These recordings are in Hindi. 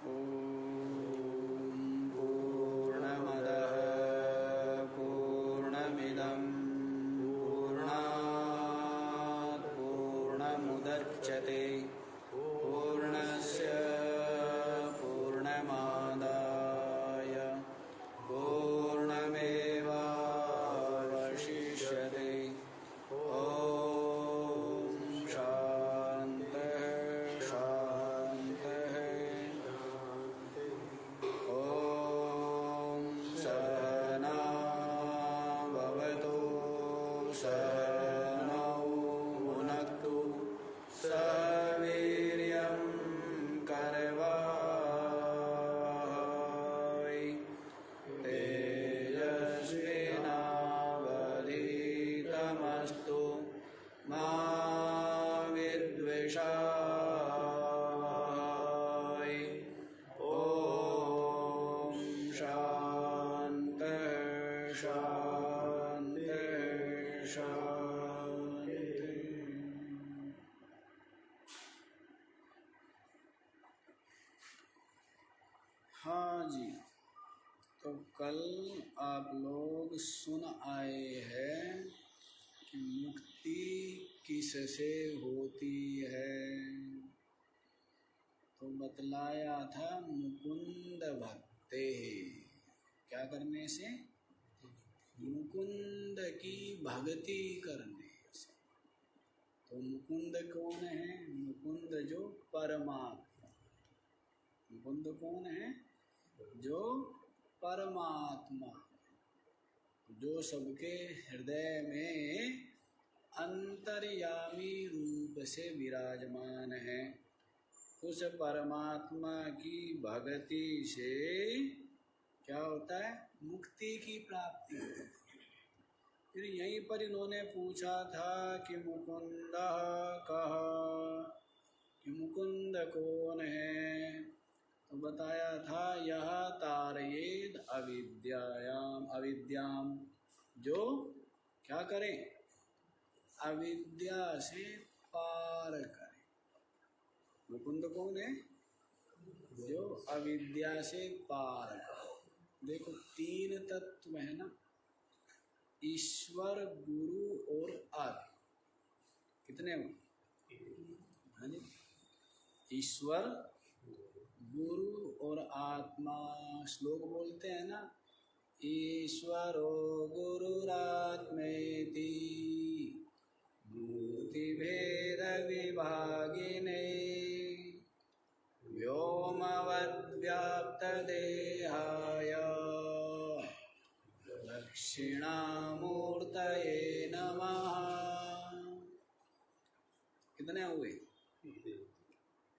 पूर्णमदः पूर्णमिदं पूर्णात् पूर्णमुदच्यते पूर्णस्य पूर्णमादाय पूर्णमेवावशिष्यते। हाँ जी, तो कल आप लोग सुन आए हैं कि मुक्ति किससे होती है। तो बतलाया था मुकुंद भक्ते, क्या करने से? मुकुंद की भक्ति करने से। तो मुकुंद कौन है? मुकुंद जो परमात्मा। मुकुंद कौन है? जो परमात्मा, जो सबके हृदय में अंतर्यामी रूप से विराजमान है। उस परमात्मा की भक्ति से क्या होता है? मुक्ति की प्राप्ति। फिर यहीं पर इन्होंने पूछा था कि मुकुंद कह, कि मुकुंद कौन है? तो बताया था यह तारयेद अविद्याम, जो क्या करे? अविद्या से पार करे। मुकुंद कौन है? जो अविद्या से पार करे। देखो तीन तत्व है ना, ईश्वर, गुरु और आत्मा। कितने हो? हाँ जी, ईश्वर, गुरु और आत्मा। श्लोक बोलते हैं ना, ईश्वरो गुरुरात्मेति मूर्तिभेद विभागिने व्योमवद्व्याप्त देहाय दक्षिणामूर्तये नमः। कितने हुए?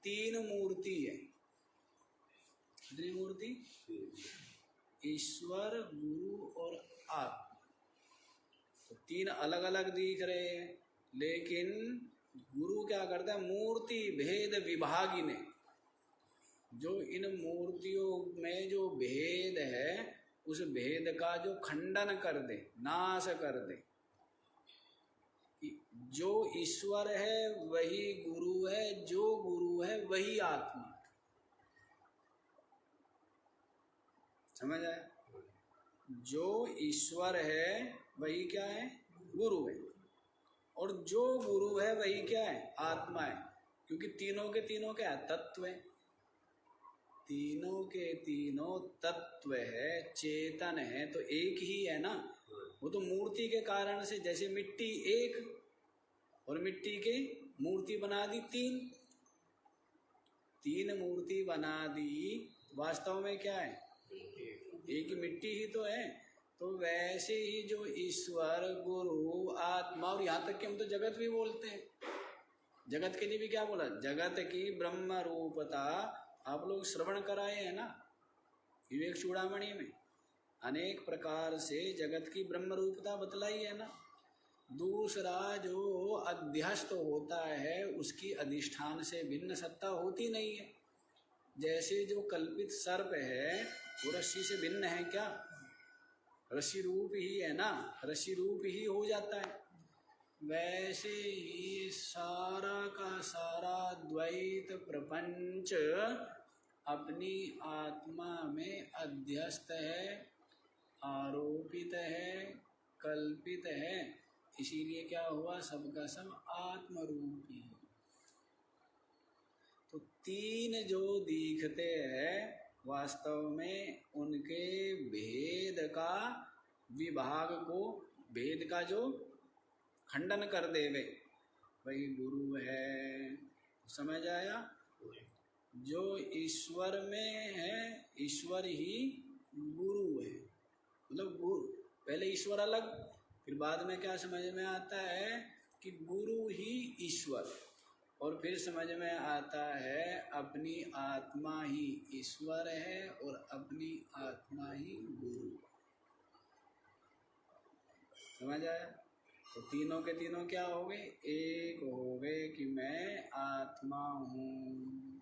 तीन मूर्ति है। कितनी मूर्ति? ईश्वर, गुरु और आत्मा। तो तीन अलग अलग दिख रहे हैं, लेकिन गुरु क्या करता है? मूर्ति भेद विभागिने, जो इन मूर्तियों में जो भेद है उस भेद का जो खंडन कर दे, नाश कर दे। जो ईश्वर है वही गुरु है, जो गुरु है वही आत्मा। समझ आया? जो ईश्वर है वही क्या है? गुरु है। और जो गुरु है वही क्या है? आत्मा है। क्योंकि तीनों के तीनों क्या है? तत्व है। तीनों के तीनों तत्व है, चेतन है, तो एक ही है ना। वो तो मूर्ति के कारण से, जैसे मिट्टी एक और मिट्टी के मूर्ति बना दी तीन, तीन मूर्ति बना दी, वास्तव में क्या है? एक ही मिट्टी ही तो है। तो वैसे ही जो ईश्वर, गुरु, आत्मा, और यहाँ तक कि हम तो जगत भी बोलते हैं। जगत के लिए भी क्या बोला? जगत की ब्रह्म रूपता आप लोग श्रवण कराए हैं ना विवेक चूड़ामणि में। अनेक प्रकार से जगत की ब्रह्म रूपता बतलाई है ना। दूसरा जो अध्यस्त होता है उसकी अधिष्ठान से भिन्न सत्ता होती नहीं है। जैसे जो कल्पित सर्प है वो रस्सी से भिन्न है क्या? रस्सी रूप ही है ना, रस्सी रूप ही हो जाता है। वैसे ही सारा का सारा द्वैत प्रपंच अपनी आत्मा में अध्यस्त है, आरोपित है, कल्पित है, इसीलिए क्या हुआ, सबका सब आत्मरूपी। तो तीन जो दिखते हैं वास्तव में उनके भेद का विभाग को, भेद का जो खंडन कर देवे वही गुरु है। समझ आया? जो ईश्वर में है ईश्वर ही गुरु है। मतलब गुरु पहले ईश्वर अलग, फिर बाद में क्या समझ में आता है कि गुरु ही ईश्वर, और फिर समझ में आता है अपनी आत्मा ही ईश्वर है और अपनी आत्मा ही गुरु। समझ आया? तो तीनों के तीनों क्या हो गए, एक हो गए कि मैं आत्मा हूँ।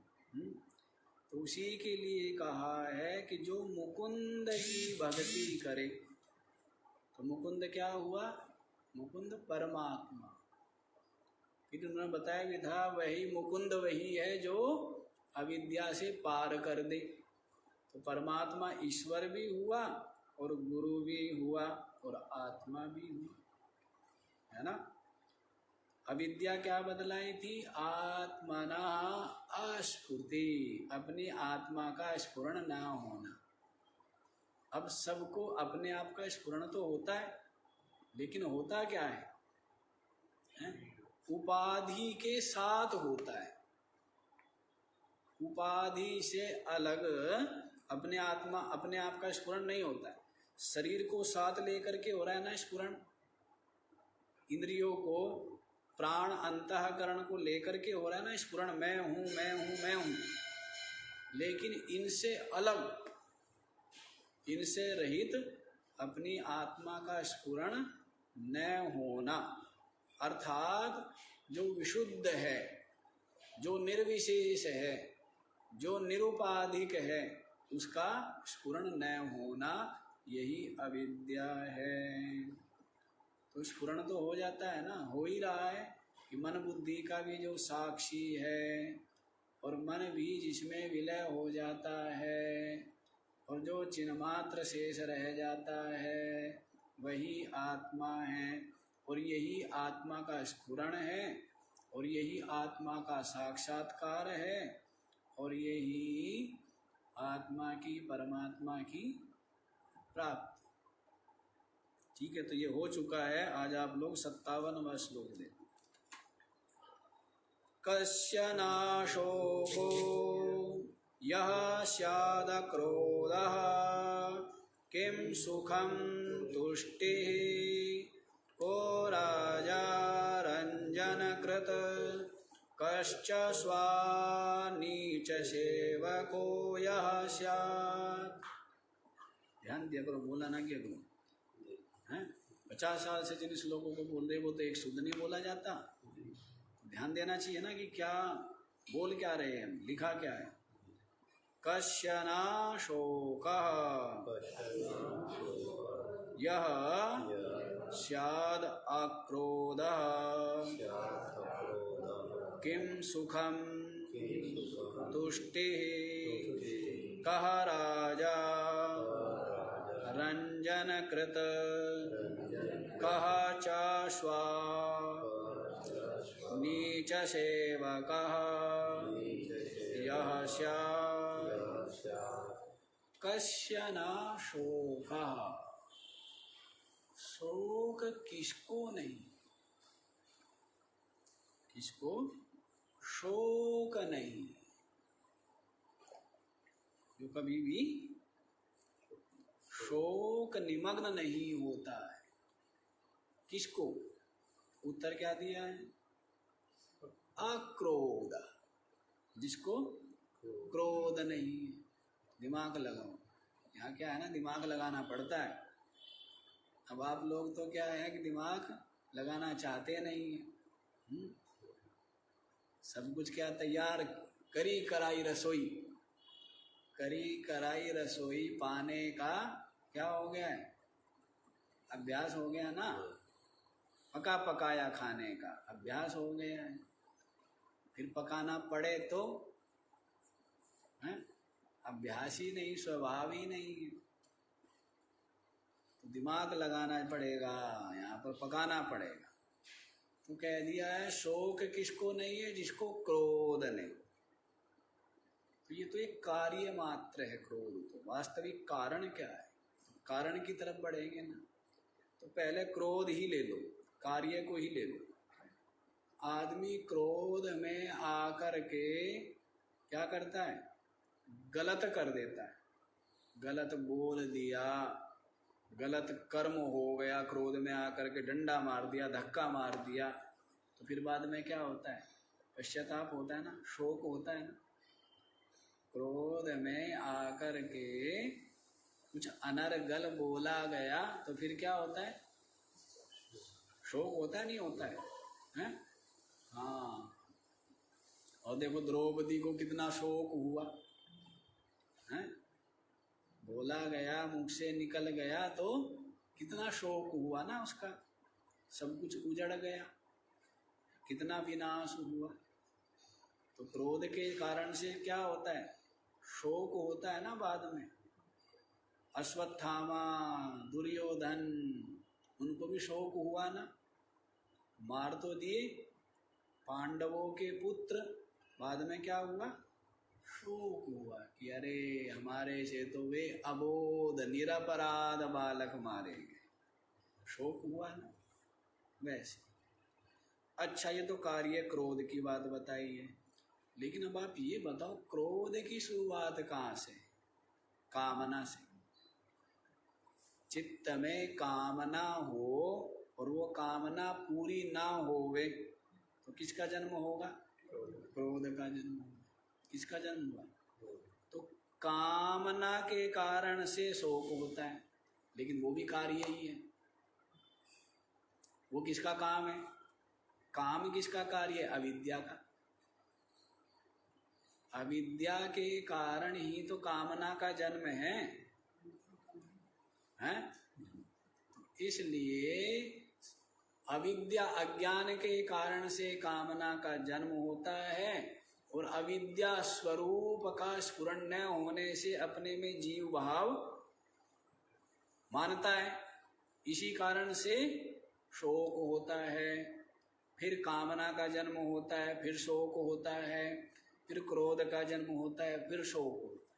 तो उसी के लिए कहा है कि जो मुकुंद की भक्ति करे, तो मुकुंद क्या हुआ, मुकुंद परमात्मा। फिर उन्होंने बताया विधा वही मुकुंद वही है जो अविद्या से पार कर दे। तो परमात्मा ईश्वर भी हुआ और गुरु भी हुआ और आत्मा भी हुआ, है ना। अविद्या क्या बदलाई थी, आत्मना अस्फुर्ति, अपनी आत्मा का स्फुरण ना होना। अब सबको अपने आप का स्फुरण तो होता है, लेकिन होता क्या है? उपाधि के साथ होता है। उपाधि से अलग अपने आत्मा अपने आप का स्फुरण नहीं होता है। शरीर को साथ लेकर के हो रहा है ना स्फुरण, इंद्रियों को, प्राण अंतःकरण को लेकर के हो रहा है ना स्फुरण, मैं हूँ मैं हूँ मैं हूँ। लेकिन इनसे अलग, इनसे रहित अपनी आत्मा का स्फुरण न होना, अर्थात जो विशुद्ध है, जो निर्विशेष है, जो निरुपाधिक है, उसका स्फुरण न होना, यही अविद्या है। तो स्फुरण तो हो जाता है ना, हो ही रहा है कि मन बुद्धि का भी जो साक्षी है और मन भी जिसमें विलय हो जाता है और जो चिन्मात्र शेष रह जाता है वही आत्मा है, और यही आत्मा का स्फुरण है और यही आत्मा का साक्षात्कार है और यही आत्मा की परमात्मा की प्राप्ति। ठीक है, तो ये हो चुका है। आज आप लोग 57वां श्लोक दें। कस्य नाशोको यः स्याद क्रोधः किं सुखं तुष्टिः को राजा रंजनकृत कश्च स्वानीच सेवको यः स्यात्। ध्यान दिया करो, बोला ना किया करो। 50 साल से जिन श्लोकों को बोल रहे वो तो एक शुद्ध नहीं बोला जाता। ध्यान देना चाहिए ना कि क्या बोल क्या रहे हैं, लिखा क्या है। कश्चन शोकः यः स्याद् अक्रोधः किं सुखं तुष्टिः कः राजा रंजनकृत कः च स्वानीच सेवकः यः स्यात्। कस्य न शोकः, शोक किसको नहीं, किसको शोक नहीं, जो कभी भी शोक निमग्न नहीं होता है। किसको? उत्तर क्या दिया है, अक्रोध, जिसको क्रोध नहीं है। दिमाग लगाओ, यहाँ क्या है ना, दिमाग लगाना पड़ता है। अब आप लोग तो क्या है कि दिमाग लगाना चाहते नहीं है। सब कुछ क्या तैयार, करी कराई रसोई, करी कराई रसोई पाने का क्या हो गया है, अभ्यास हो गया ना। पका पकाया खाने का अभ्यास हो गया है, फिर पकाना पड़े तो है अभ्यास ही नहीं, स्वभाव ही नहीं है, तो दिमाग लगाना पड़ेगा, यहाँ पर पकाना पड़ेगा। तो कह दिया है शोक किसको नहीं है, जिसको क्रोध नहीं। तो ये तो एक कार्य मात्र है क्रोध, तो वास्तविक कारण क्या है, कारण की तरफ बढ़ेंगे ना। तो पहले क्रोध ही ले लो, कार्य को ही ले लो। आदमी क्रोध में आकर के क्या करता है, गलत कर देता है, गलत बोल दिया, गलत कर्म हो गया, क्रोध में आकर के डंडा मार दिया, धक्का मार दिया, तो फिर बाद में क्या होता है, पश्चाताप होता है ना, शोक होता है ना। क्रोध में आकर के कुछ अनर्गल बोला गया तो फिर क्या होता है, शोक होता है, नहीं होता है, हैं? हाँ, और देखो द्रौपदी को कितना शोक हुआ है, बोला गया, मुख से निकल गया तो कितना शोक हुआ ना उसका, सब कुछ उजड़ गया, कितना विनाश हुआ। तो क्रोध के कारण से क्या होता है, शोक होता है ना बाद में। अश्वत्थामा, दुर्योधन, उनको भी शोक हुआ ना, मार तो दिए पांडवों के पुत्र, बाद में क्या हुआ, शोक हुआ कि अरे हमारे से तो वे अबोध निरपराध बालक मारे गए, शोक हुआ ना। वैसे अच्छा, ये तो कार्य क्रोध की बात बताई है, लेकिन अब आप ये बताओ क्रोध की शुरुआत कहाँ से, कामना से। चित्त में कामना हो और वो कामना पूरी ना होवे तो किसका जन्म होगा, क्रोध का जन्म होगा। किसका जन्म हुआ, तो कामना के कारण से शोक होता है, लेकिन वो भी कार्य ही है। वो किसका काम है, काम किसका कार्य है, अविद्या का। अविद्या के कारण ही तो कामना का जन्म है, हैं? इसलिए अविद्या, अज्ञान के कारण से कामना का जन्म होता है, और अविद्या स्वरूप का स्फुरण न होने से अपने में जीव भाव मानता है, इसी कारण से शोक होता है। फिर कामना का जन्म होता है, फिर शोक होता है, फिर क्रोध का जन्म होता है, फिर शोक होता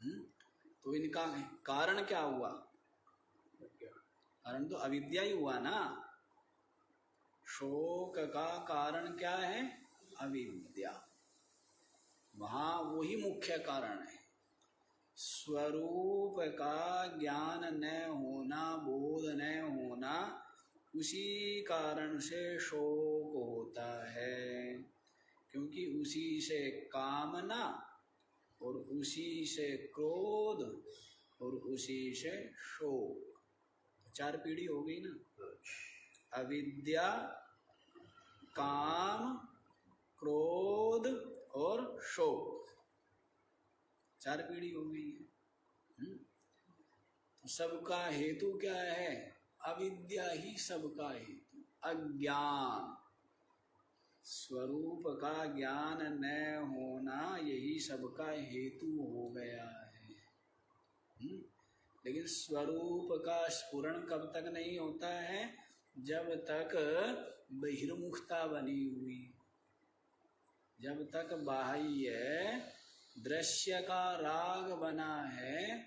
है। तो इनका कारण क्या हुआ, कारण तो अविद्या ही हुआ ना। शोक का कारण क्या है, अविद्या, वहां वही मुख्य कारण है। स्वरूप का ज्ञान न होना, बोध न होना, उसी कारण से शोक होता है, क्योंकि उसी से कामना और उसी से क्रोध और उसी से शोक, चार पीढ़ी हो गई ना। अविद्या, काम, क्रोध और शोक, चार पीढ़ी हो गई है। तो सबका हेतु क्या है, अविद्या ही सबका हेतु, अज्ञान, स्वरूप का ज्ञान न होना, यही सबका हेतु हो गया है। लेकिन स्वरूप का स्फुरण कब तक नहीं होता है, जब तक बहिर्मुखता बनी हुई, जब तक बाह्य दृश्य का राग बना है,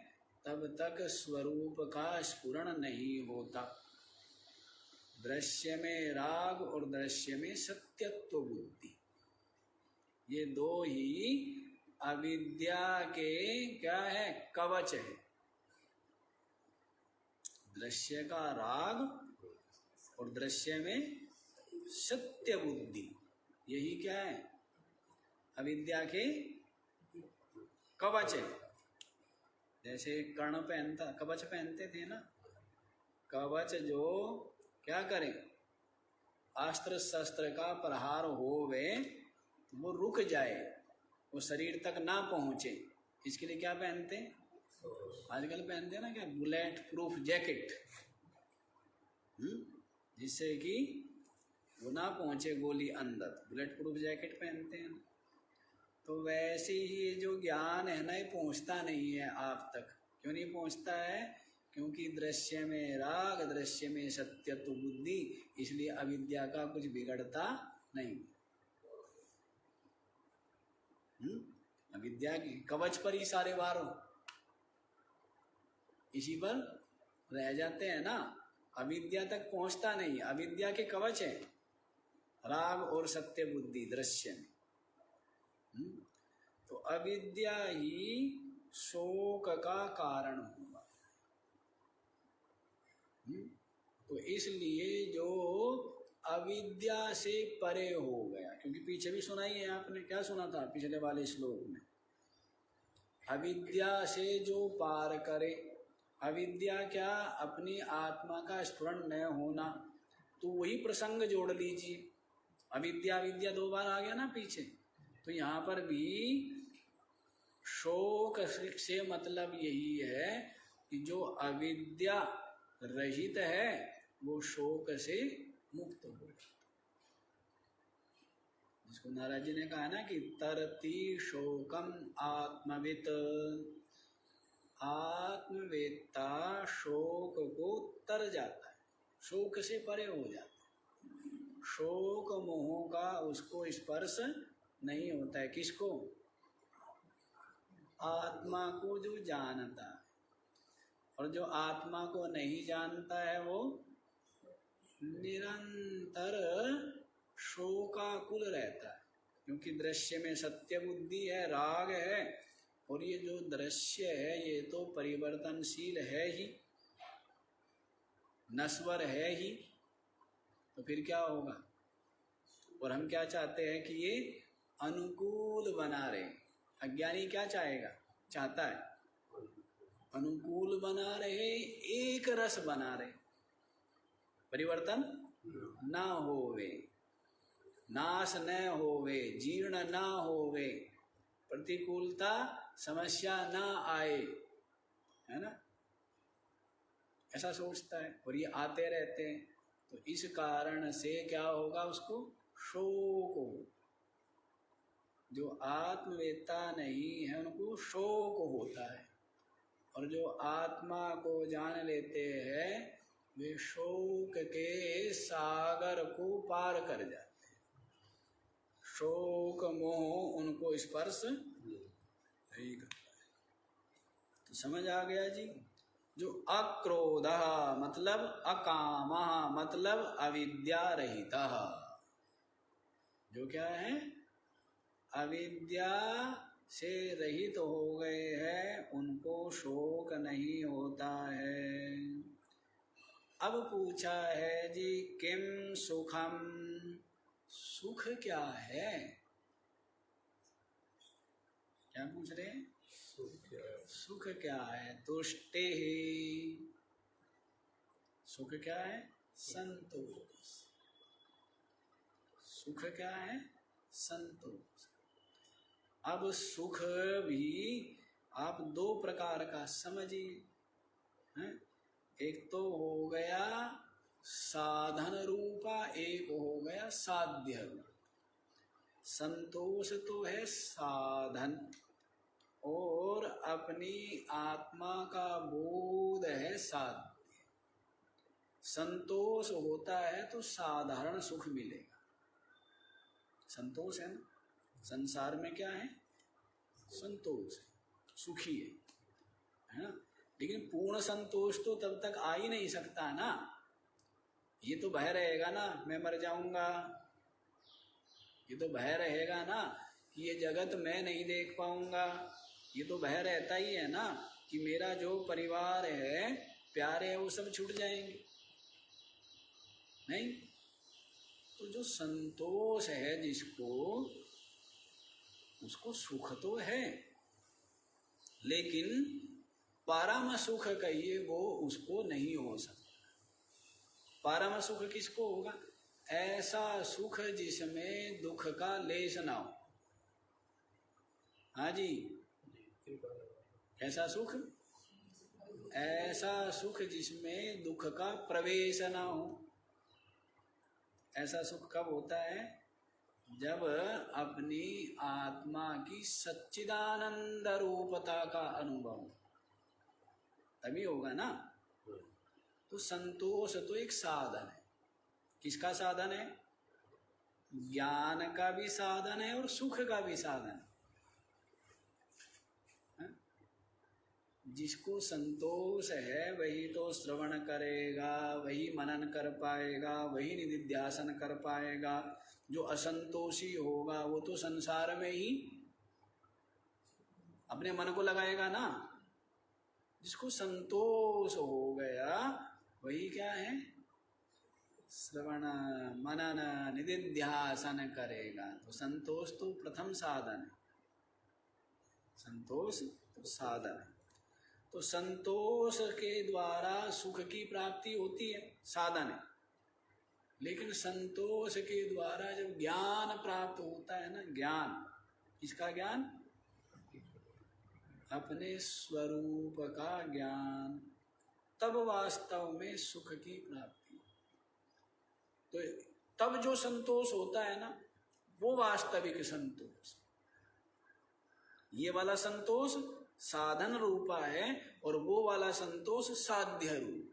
तब तक स्वरूप का स्फुरण नहीं होता। दृश्य में राग और दृश्य में सत्यत्व बुद्धि, ये दो ही अविद्या के क्या है, कवच है। दृश्य का राग और दृश्य में सत्य बुद्धि, यही क्या है, अविद्या के कवच है। जैसे कर्ण पहनता, कवच पहनते थे ना, कवच जो क्या करें, अस्त्र शस्त्र का प्रहार होवे वो रुक जाए, वो शरीर तक ना पहुंचे, इसके लिए क्या पहनते हैं, आजकल पहनते हैं ना क्या, बुलेट प्रूफ जैकेट, जिससे कि वो ना पहुंचे गोली अंदर, बुलेट प्रूफ जैकेट पहनते हैं। तो तो वैसे ही ये जो ज्ञान है ना, ये पहुंचता नहीं है आप तक। क्यों नहीं पहुंचता है? क्योंकि दृश्य में राग, दृश्य में सत्यत्व बुद्धि, इसलिए अविद्या का कुछ बिगड़ता नहीं। अविद्या की कवच पर ही सारे वार इसी पर रह जाते हैं ना, अविद्या तक पहुंचता नहीं। अविद्या के कवच है राग और सत्य बुद्धि दृश्य में। तो अविद्या ही शोक का कारण होगा। तो इसलिए जो अविद्या से परे हो गया, क्योंकि पीछे भी सुना ही है आपने, क्या सुना था पिछले वाले श्लोक में? अविद्या से जो पार करे, अविद्या क्या? अपनी आत्मा का स्फुरण न होना। तो वही प्रसंग जोड़ लीजिए, अविद्या विद्या दो बार आ गया ना पीछे। तो यहाँ पर भी शोक से मतलब यही है कि जो अविद्या रहित है वो शोक से मुक्त हो गया। जिसको नारद जी ने कहा ना कि तरती शोकम आत्मवित, आत्मवेत्ता शोक को तर जाता है, शोक से परे हो जाता है। शोक मोह का उसको स्पर्श नहीं होता है। किसको? आत्मा को जो जानता है। और जो आत्मा को नहीं जानता है वो निरंतर शोकाकुल रहता है, क्योंकि दृश्य में सत्य बुद्धि है, राग है, और ये जो दृश्य है ये तो परिवर्तनशील है ही, नश्वर है ही। तो फिर क्या होगा? और हम क्या चाहते हैं कि ये अनुकूल बना रहे। अज्ञानी क्या चाहेगा? चाहता है अनुकूल बना रहे, एक रस बना रहे, परिवर्तन ना होवे, नाश न होवे, जीर्ण ना होवे, प्रतिकूलता समस्या ना आए, है ना? ऐसा सोचता है और ये आते रहते हैं। तो इस कारण से क्या होगा? उसको शोक हो। जो आत्मवेत्ता नहीं है उनको शोक होता है, और जो आत्मा को जान लेते हैं वे शोक के सागर को पार कर जाते हैं। शोक मोह उनको स्पर्श नहीं करता है। तो समझ आ गया जी? जो अक्रोध मतलब अकाम मतलब अविद्या रहिता, जो क्या है? अविद्या से रहित हो गए हैं, उनको शोक नहीं होता है। अब पूछा है जी किम सुखम, सुख क्या है? क्या पूछ रहे हैं? सुख क्या है? तुष्टि ही। सुख क्या है? संतोष। सुख क्या है? संतोष। अब सुख भी आप दो प्रकार का समझिए। एक तो हो गया साधन रूपा, एक हो गया साध्य रूप। संतोष तो है साधन, और अपनी आत्मा का बोध है साध्य। संतोष होता है तो साधारण सुख मिलेगा। संतोष है ना, संसार में क्या है? संतोष है, सुखी है ना? लेकिन पूर्ण संतोष तो तब तक आ ही नहीं सकता ना। ये तो भय रहेगा ना मैं मर जाऊंगा, ये तो भय रहेगा ना कि ये जगत मैं नहीं देख पाऊंगा, ये तो भय रहता ही है ना कि मेरा जो परिवार है, प्यारे है, वो सब छूट जाएंगे। नहीं, तो जो संतोष है जिसको, उसको सुख तो है, लेकिन परम सुख कहिए वो उसको नहीं हो सकता। परम सुख किसको होगा? ऐसा सुख जिसमें दुख का लेश ना हो। हाँ जी, ऐसा सुख, ऐसा सुख जिसमें दुख का प्रवेश ना हो। ऐसा सुख कब होता है? जब अपनी आत्मा की सच्चिदानंद रूपता का अनुभव तभी होगा ना। तो संतोष तो एक साधन है। किसका साधन है? ज्ञान का भी साधन है और सुख का भी साधन है। जिसको संतोष है वही तो श्रवण करेगा, वही मनन कर पाएगा, वही निधिध्यासन कर पाएगा। जो असंतोषी होगा वो तो संसार में ही अपने मन को लगाएगा ना। जिसको संतोष हो गया वही क्या है? श्रवण मनन निधिध्यासन करेगा। तो संतोष तो प्रथम साधन है। संतोष तो साधन है। तो संतोष के द्वारा सुख की प्राप्ति होती है, साधन है। लेकिन संतोष के द्वारा जब ज्ञान प्राप्त होता है ना, ज्ञान, किसका ज्ञान? अपने स्वरूप का ज्ञान, तब वास्तव में सुख की प्राप्ति। तो तब जो संतोष होता है ना, वो वास्तविक संतोष। ये वाला संतोष साधन रूपा है और वो वाला संतोष साध्य रूप।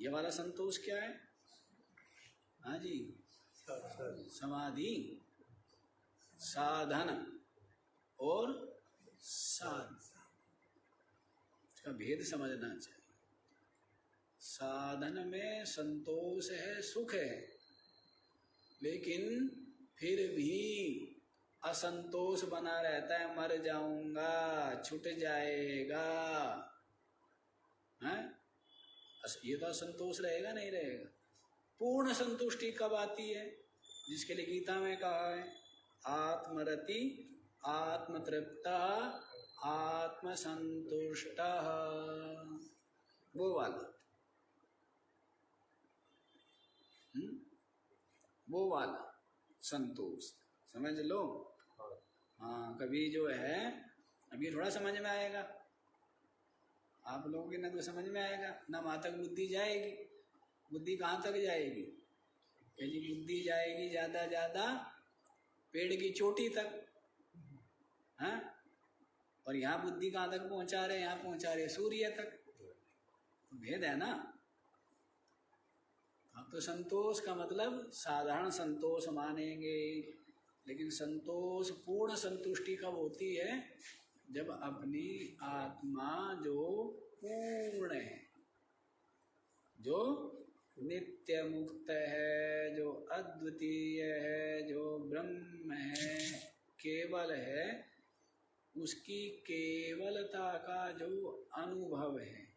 ये वाला संतोष क्या है? हाँ जी, समाधि, साधन और साध्य। इसका भेद समझना चाहिए। साधन में संतोष है, सुख है, लेकिन फिर भी असंतोष बना रहता है। मर जाऊंगा, छूट जाएगा, हैं? ये तो असंतोष रहेगा, नहीं रहेगा। पूर्ण संतुष्टि कब आती है? जिसके लिए गीता में कहा है आत्मरति आत्मतृप्ता आत्मसंतुष्ट, वो वाला, वो वाला संतोष समझ लो। हाँ, कभी जो है, अभी थोड़ा समझ में आएगा आप लोगों की, ना तो समझ में आएगा ना, वहाँ तक बुद्धि जाएगी। बुद्धि कहाँ तक जाएगी? जी बुद्धि जाएगी ज्यादा ज्यादा पेड़ की चोटी तक, हाँ? और यहाँ बुद्धि कहाँ तक पहुँचा रहे? यहाँ पहुँचा रहे सूर्य तक। भेद है ना। अब तो संतोष का मतलब साधारण संतोष मानेंगे, लेकिन संतोष, पूर्ण संतुष्टि कब होती है? जब अपनी आत्मा जो पूर्ण है, जो नित्य मुक्त है, जो अद्वितीय है, जो ब्रह्म है, केवल है, उसकी केवलता का जो अनुभव है,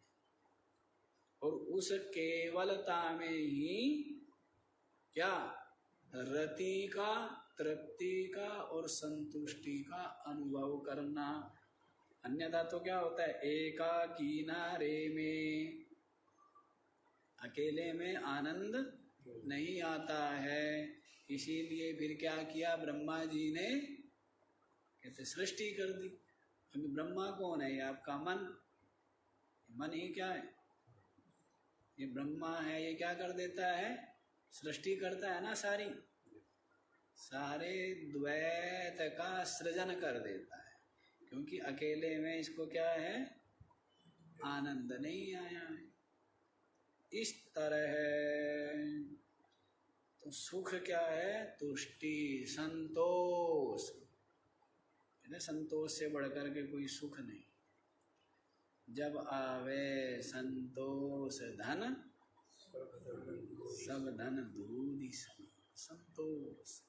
और उस केवलता में ही क्या रति का, तृप्ति का और संतुष्टि का अनुभव करना। अन्यथा तो क्या होता है? एकाकीना-रे में, अकेले में आनंद नहीं आता है। इसीलिए फिर क्या किया ब्रह्मा जी ने? कहते सृष्टि कर दी। क्योंकि ब्रह्मा कौन है? ये आपका मन। मन ही क्या है? ये ब्रह्मा है। ये क्या कर देता है? सृष्टि करता है ना, सारे द्वैत का सृजन कर देता है। क्योंकि अकेले में इसको क्या है? आनंद नहीं आया है। इस तरह तो सुख क्या है? तुष्टि, संतोष। संतोष से बढ़कर के कोई सुख नहीं। जब आवे संतोष धन, सब धन दूधी सम। संतोष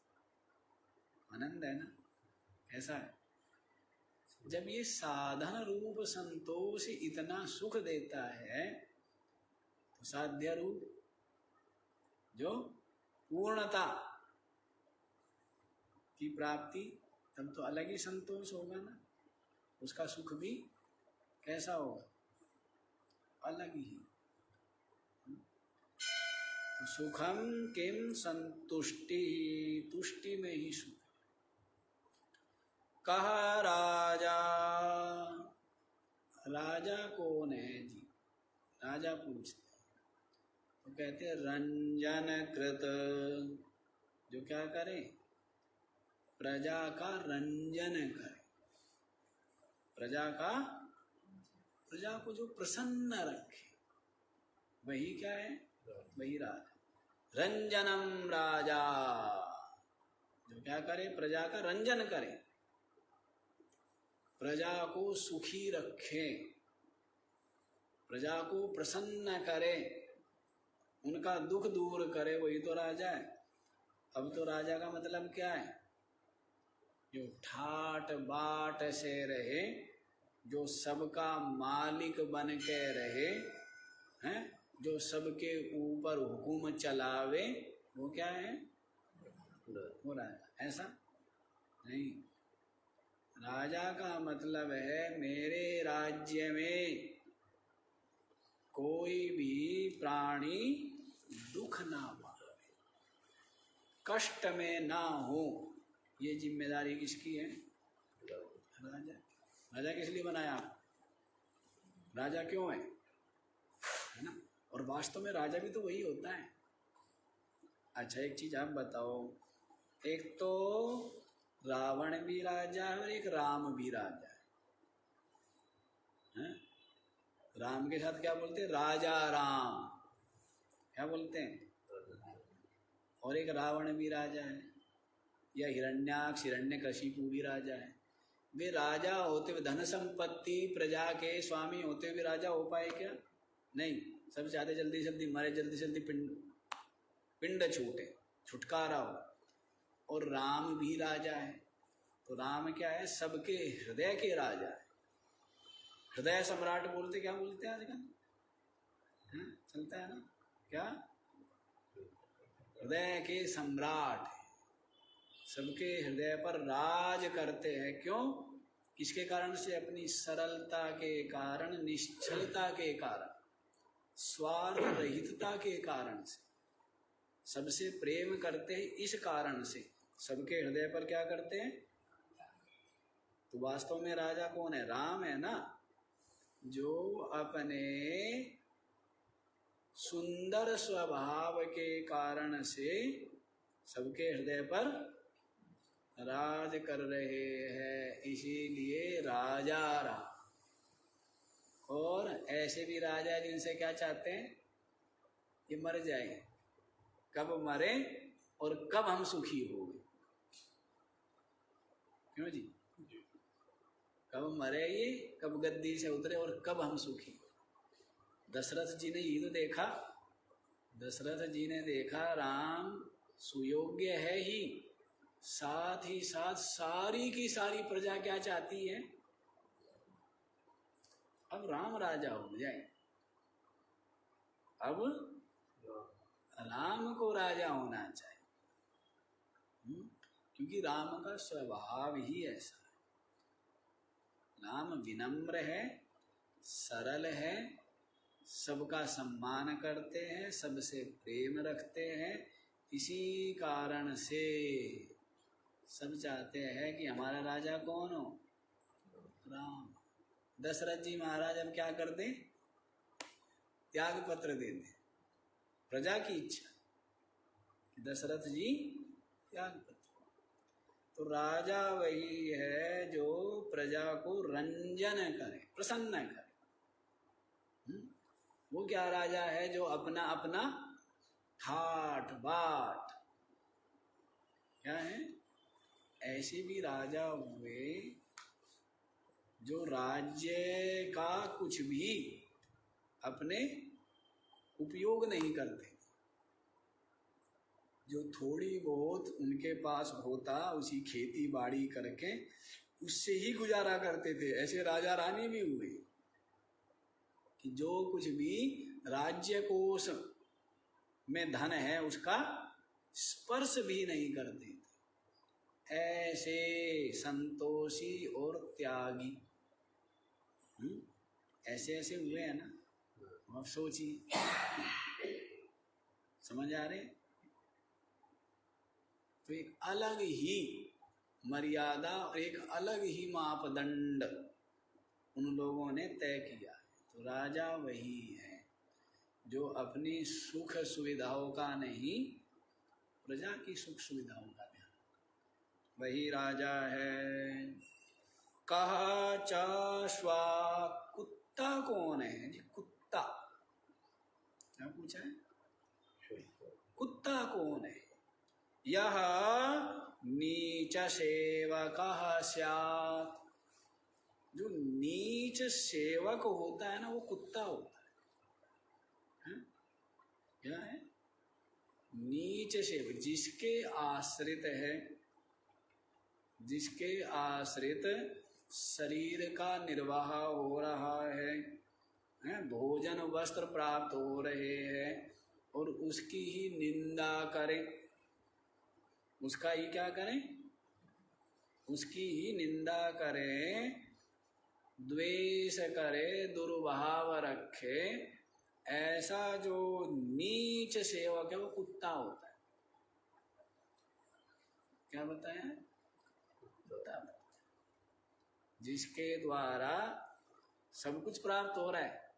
आनंद है ना। ऐसा है जब ये साधन रूप संतोष इतना सुख देता है, तो साध्य रूप जो पूर्णता की प्राप्ति, तब तो अलग ही संतोष होगा ना। उसका सुख भी कैसा होगा? अलग ही। तो सुखम किम संतुष्टि, तुष्टि में ही सुख। कहा राजा, राजा कौन है जी? राजा पूछते तो कहते रंजन कृत जो क्या करे, प्रजा का रंजन करे, प्रजा को जो प्रसन्न रखे, वही क्या है, वही राजा। रंजनम राजा, जो क्या करे, प्रजा का रंजन करे, प्रजा को सुखी रखे, प्रजा को प्रसन्न करे, उनका दुख दूर करे, वही तो राजा है। अब तो राजा का मतलब क्या है, जो ठाट बाट से रहे, जो सबका मालिक बन के रहे हैं, जो सबके ऊपर हुकुम चलावे, वो क्या है, वो राजा। ऐसा नहीं, राजा का मतलब है मेरे राज्य में कोई भी प्राणी दुख ना पावे, कष्ट में ना हो। ये जिम्मेदारी किसकी है, राजा। राजा किस लिए बनाया, राजा क्यों है ना। और वास्तव में राजा भी तो वही होता है। अच्छा एक चीज आप बताओ, एक तो रावण भी राजा है और एक राम भी राजा है? राम के साथ क्या बोलते हैं, राजा राम, क्या बोलते हैं। और एक रावण भी राजा है, या हिरण्याक्ष हिरण्यकशिपु भी राजा है। वे राजा होते हुए, धन संपत्ति प्रजा के स्वामी होते हुए राजा हो पाए क्या, नहीं। सब चाहते जल्दी जल्दी मरे, जल्दी जल्दी पिंड छूटे, छुटकारा हो। और राम भी राजा है, तो राम क्या है, सबके हृदय के राजा है। हृदय सम्राट बोलते, क्या बोलते हैं आजकल, चलता है ना, क्या, हृदय के सम्राट, सबके हृदय पर राज करते हैं। क्यों, किसके कारण से, अपनी सरलता के कारण, निश्चलता के कारण, स्वार्थ रहितता के कारण से, सबसे प्रेम करते हैं, इस कारण से सबके हृदय पर क्या करते हैं। तो वास्तव में राजा कौन है, राम है ना, जो अपने सुंदर स्वभाव के कारण से सबके हृदय पर राज कर रहे हैं, इसीलिए राजा राम। और ऐसे भी राजा जिनसे क्या चाहते हैं, ये मर जाए, कब मरे और कब हम सुखी हो गए। क्यों जी, कब मरे ये, कब गद्दी से उतरे और कब हम सुखी। दशरथ जी ने ये तो देखा, दशरथ जी ने देखा राम सुयोग्य है ही, साथ ही साथ सारी की सारी प्रजा क्या चाहती है, अब राम राजा हो जाए, अब राम को राजा होना चाहिए। क्योंकि राम का स्वभाव ही ऐसा है। राम विनम्र है, सरल है, सबका सम्मान करते हैं, सबसे प्रेम रखते हैं। इसी कारण से सब चाहते हैं कि हमारा राजा कौन हो, राम। दशरथ जी महाराज अब क्या कर दें, त्याग पत्र दे दें, प्रजा की इच्छा, दशरथ जी त्याग पत्र। तो राजा वही है जो प्रजा को रंजन करे, प्रसन्न करे। वो क्या राजा है, जो अपना अपना ठाट बाट, क्या है, ऐसे भी राजा हुए जो राज्य का कुछ भी अपने उपयोग नहीं करते, जो थोड़ी बहुत उनके पास होता उसी खेती बाड़ी करके उससे ही गुजारा करते थे। ऐसे राजा रानी भी हुए कि जो कुछ भी राज्य कोष में धन है उसका स्पर्श भी नहीं करते थे। ऐसे संतोषी और त्यागी ऐसे ऐसे हुए हैं ना। आप सोचिए, समझ आ रहे। तो एक अलग ही मर्यादा और एक अलग ही मापदंड उन लोगों ने तय किया। तो राजा वही है जो अपनी सुख सुविधाओं का नहीं, प्रजा की सुख सुविधाओं का ध्यान, वही राजा है। कहा चाश्वा, कुत्ता कौन है जी? कुत्ता क्या पूछा है? कुत्ता कौन है? यह नीच सेवक स्यात्, जो नीच सेवक होता है ना वो कुत्ता होता है। क्या है? नीच सेवक, जिसके आश्रित है, जिसके आश्रित शरीर का निर्वाह हो रहा है, भोजन वस्त्र प्राप्त हो रहे हैं, और उसकी ही निंदा करें, उसका ही क्या करें? उसकी ही निंदा करें, द्वेष करे, दुर्भाव रखे, ऐसा जो नीच सेवक है वो कुत्ता होता है। क्या बताया? कुत्ता। जिसके द्वारा सब कुछ प्राप्त हो रहा है,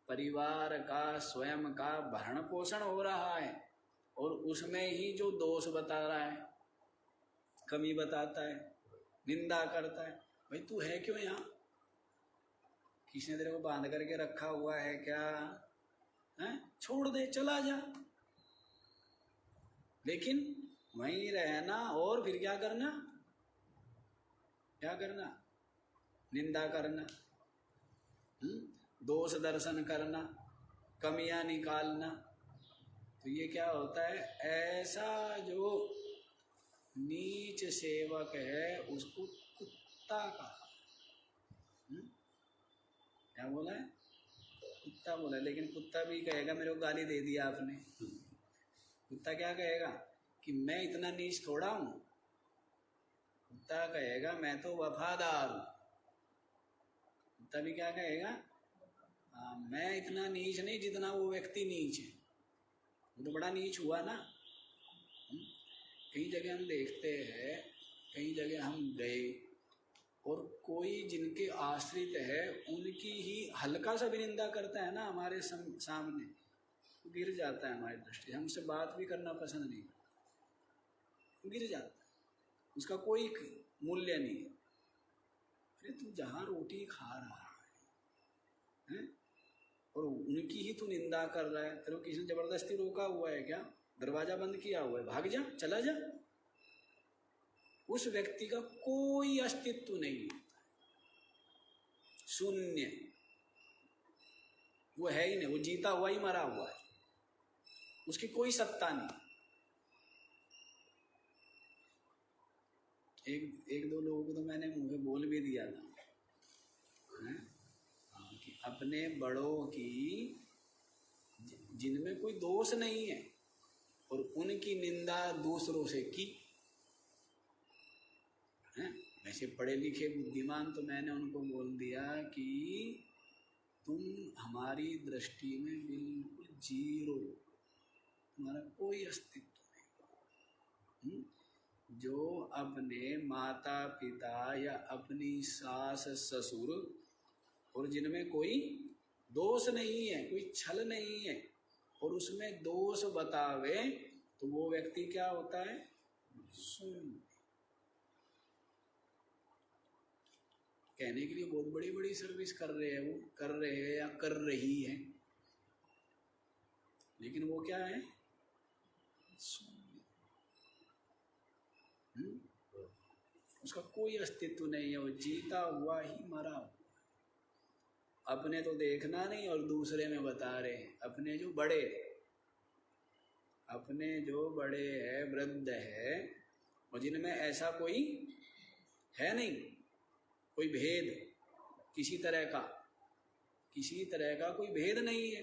परिवार का, स्वयं का भरण पोषण हो रहा है, और उसमें ही जो दोष बता रहा है, कमी बताता है, निंदा करता है। भाई तू है क्यों यहाँ? किसी ने तेरे को बांध करके रखा हुआ है क्या? है? छोड़ दे, चला जा। लेकिन वहीं रहना और फिर क्या करना? क्या करना? निंदा करना, दोष दर्शन करना, कमियां निकालना। तो ये क्या होता है? ऐसा जो नीच सेवक है उसको कुत्ता कहा। क्या बोला है? कुत्ता बोला। लेकिन कुत्ता भी कहेगा मेरे को गाली दे दिया आपने। कुत्ता क्या कहेगा? कि मैं इतना नीच थोड़ा हूं। कुत्ता कहेगा मैं तो वफादार हूं। कुत्ता भी क्या कहेगा? मैं इतना नीच नहीं जितना वो व्यक्ति नीच है। वो तो बड़ा नीच हुआ ना। कई जगह हम देखते हैं, कई जगह हम गए और कोई जिनके आश्रित है उनकी ही हल्का सा भी निंदा करता है ना हमारे सामने, तो गिर जाता है हमारी दृष्टि। हमसे बात भी करना पसंद नहीं, गिर जाता है, उसका कोई मूल्य नहीं है। अरे तू जहाँ रोटी खा रहा है और उनकी ही तू निंदा कर रहा है, तेरे को किसी ने जबरदस्ती रोका हुआ है क्या? दरवाजा बंद किया हुआ है, भाग जा, चला जा। उस व्यक्ति का कोई अस्तित्व नहीं है, शून्य, वो है ही नहीं, वो जीता हुआ ही मरा हुआ है, उसकी कोई सत्ता नहीं। एक दो लोगों को तो मैंने मुंह पे बोल भी दिया था कि अपने बड़ों की जिनमें कोई दोष नहीं है और उनकी निंदा दूसरों से की है। वैसे पढ़े लिखे बुद्धिमान, तो मैंने उनको बोल दिया कि तुम हमारी दृष्टि में बिल्कुल जीरो, तुम्हारा कोई अस्तित्व नहीं। जो अपने माता पिता या अपनी सास ससुर और जिनमें कोई दोष नहीं है, कोई छल नहीं है, और उसमें दोष बतावे, तो वो व्यक्ति क्या होता है? शून्य। कहने के लिए बहुत बड़ी बड़ी सर्विस कर रहे हैं, वो कर रहे हैं या कर रही है, लेकिन वो क्या है? उसका कोई अस्तित्व नहीं है, वो जीता हुआ ही मरा हुआ। अपने तो देखना नहीं और दूसरे में बता रहे हैं। अपने जो बड़े है, वृद्ध है, और जिनमें ऐसा कोई है नहीं, कोई भेद किसी तरह का कोई भेद नहीं है,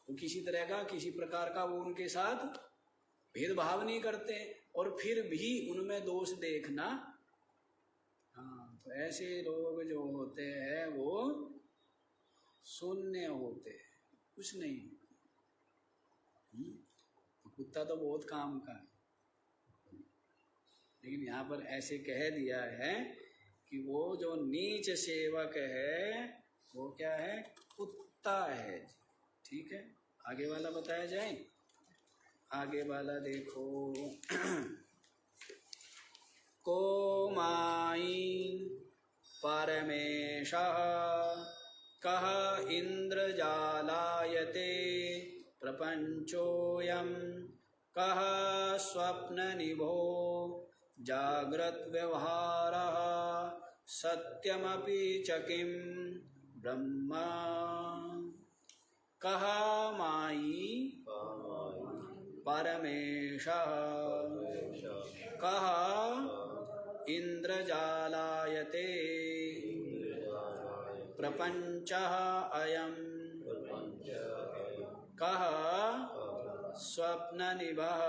वो किसी तरह का, किसी प्रकार का वो उनके साथ भेदभाव नहीं करते, और फिर भी उनमें दोष देखना। हाँ, तो ऐसे लोग जो होते हैं वो शून्य होते हैं, कुछ नहीं। तो कुत्ता तो बहुत काम का है, लेकिन यहाँ पर ऐसे कह दिया है कि वो जो नीच सेवक है वो क्या है? कुत्ता है। ठीक है, आगे वाला बताया जाए। आगे वाला देखो। को माई परमेशः कः इंद्रजालायते प्रपंचोऽयं कः स्वप्ननिभो जाग्रद्व्यवहारः सत्यमपि च किं ब्रह्म। कः मायि परमेशः कः इंद्रजालायते प्रपंचः अयं कः स्वप्ननिभः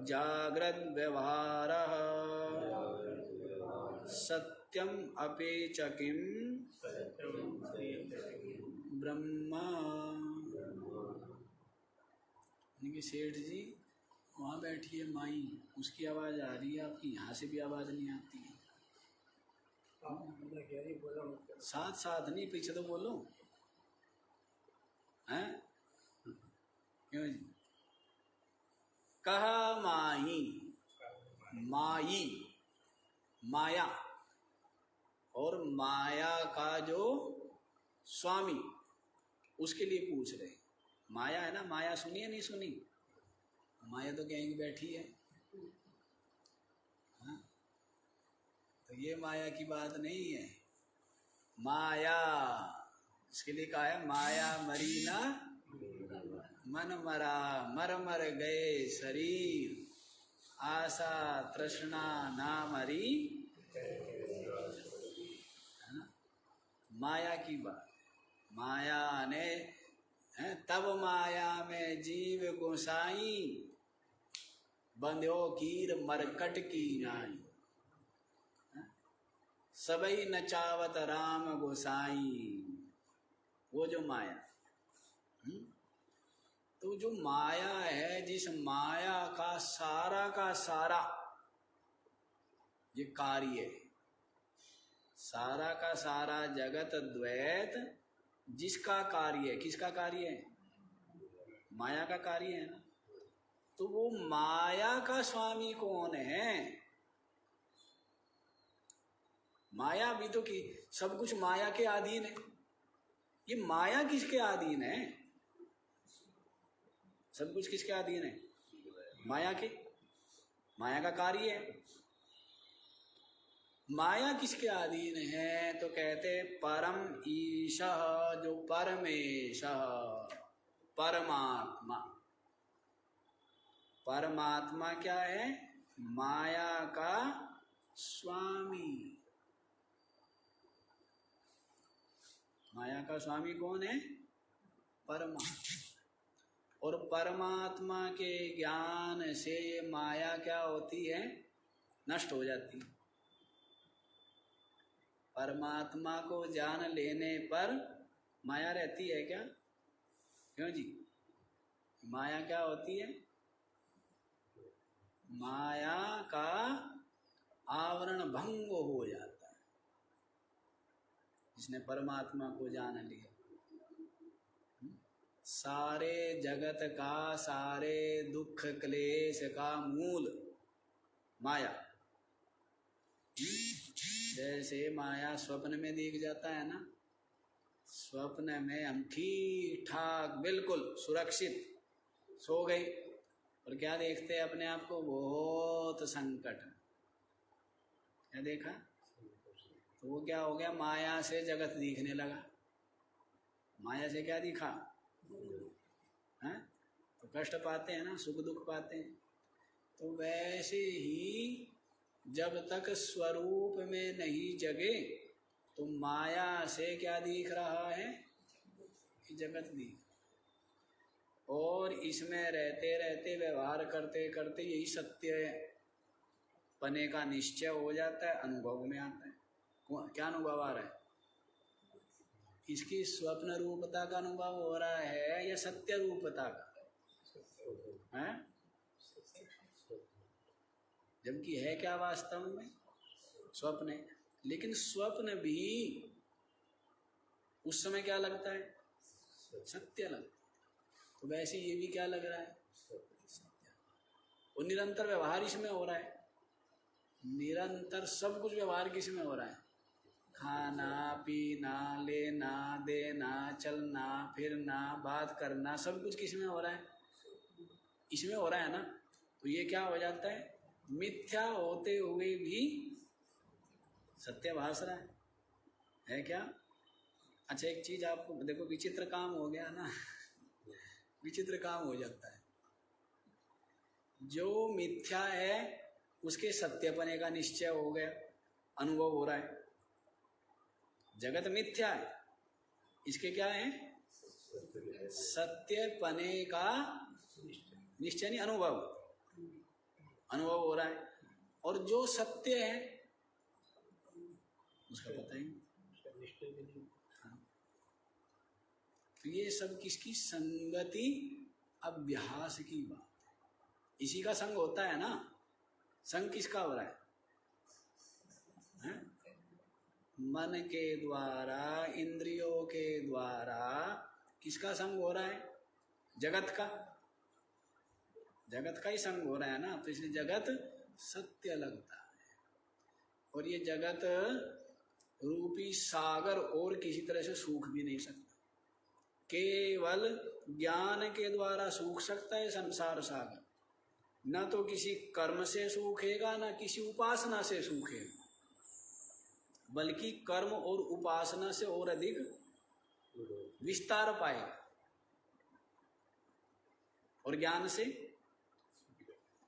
जाग्रद्व्यवहारः सत्यम अपि च किं ब्रह्म। सेठ जी वहाँ बैठी है माई, उसकी आवाज़ आ रही है, आपकी यहाँ से भी आवाज़ नहीं आती है। साथ साथ नहीं, पीछे तो बोलो हैं, क्यों जी? कहा माही, माई माया, और माया का जो स्वामी उसके लिए पूछ रहे। माया है ना, माया सुनी है नहीं सुनी? माया तो कहीं बैठी है, हाँ? तो ये माया की बात नहीं है। माया इसके लिए कहा है, माया मरी ना मन मरा, मर मर गए शरीर, आशा तृष्णा ना मरी, है ना? माया की बात। माया ने है, तब माया में जीव गोसाई, बंध्यो कीर मरकट की नाई, सबई नचावत राम गोसाई। वो जो माया, तो जो माया है, जिस माया का सारा ये कार्य है, सारा का सारा जगत द्वैत जिसका कार्य है, किसका कार्य है? माया का कार्य है ना। तो वो माया का स्वामी कौन है? माया भी तो की सब कुछ माया के अधीन है। ये माया किसके अधीन है? सब कुछ किसके अधीन है? माया के। माया का कार्य है। माया किसके अधीन है? तो कहते परम ईशः, जो परमेशः, परमात्मा। परमात्मा क्या है? माया का स्वामी। माया का स्वामी कौन है? परमात्मा। और परमात्मा के ज्ञान से ये माया क्या होती है? नष्ट हो जाती है। परमात्मा को जान लेने पर माया रहती है क्या? क्यों जी? माया क्या होती है? माया का आवरण भंग हो जाता है जिसने परमात्मा को जान लिया। सारे जगत का, सारे दुख क्लेश का मूल माया। जैसे माया स्वप्न में दिख जाता है ना, स्वप्न में हम ठीक ठाक बिल्कुल सुरक्षित सो गए, और क्या देखते हैं अपने आप को? बहुत संकट। क्या देखा? तो वो क्या हो गया? माया से जगत दिखने लगा। माया से क्या दिखा? हैं? तो कष्ट पाते हैं ना, सुख दुख पाते हैं। तो वैसे ही जब तक स्वरूप में नहीं जगे तो माया से क्या दिख रहा है? कि जगत दिख। और इसमें रहते रहते, व्यवहार करते करते यही सत्य पने का निश्चय हो जाता है, अनुभव में आता है। क्या अनुभव आ रहा है? इसकी स्वप्न रूपता का अनुभव हो रहा है या सत्य रूपता का? हैं? जबकि है क्या वास्तव में? स्वप्न है। लेकिन स्वप्न भी उस समय क्या लगता है? सत्य लगता है। तो वैसे ये भी क्या लग रहा है, वो निरंतर व्यवहार इसमें हो रहा है, निरंतर सब कुछ व्यवहार किसमें हो रहा है, खाना पीना लेना देना चलना फिरना बात करना सब कुछ किसमें हो रहा है, इसमें हो रहा है ना। तो ये क्या हो जाता है, मिथ्या होते हुए भी सत्य भास रहा है क्या। अच्छा एक चीज आपको देखो, विचित्र काम हो गया ना विचित्र काम हो जाता है, जो मिथ्या है उसके सत्यपने का निश्चय हो गया, अनुभव हो रहा है। जगत मिथ्या है, इसके क्या है, सत्यपने का निश्चय नहीं, अनुभव हो रहा है। और जो सत्य है उसका पता ही नहीं। हाँ। तो ये सब किसकी संगति अभ्यास की बात है, इसी का संग होता है ना। संग किसका हो रहा है? मन के द्वारा इंद्रियों के द्वारा किसका संग हो रहा है, जगत का, जगत का ही संग हो रहा है ना। तो इसलिए जगत सत्य लगता है। और ये जगत रूपी सागर और किसी तरह से सूख भी नहीं सकता, केवल ज्ञान के द्वारा सूख सकता है संसार सागर। न तो किसी कर्म से सूखेगा, न किसी उपासना से सूखेगा, बल्कि कर्म और उपासना से और अधिक विस्तार पाएगा, और ज्ञान से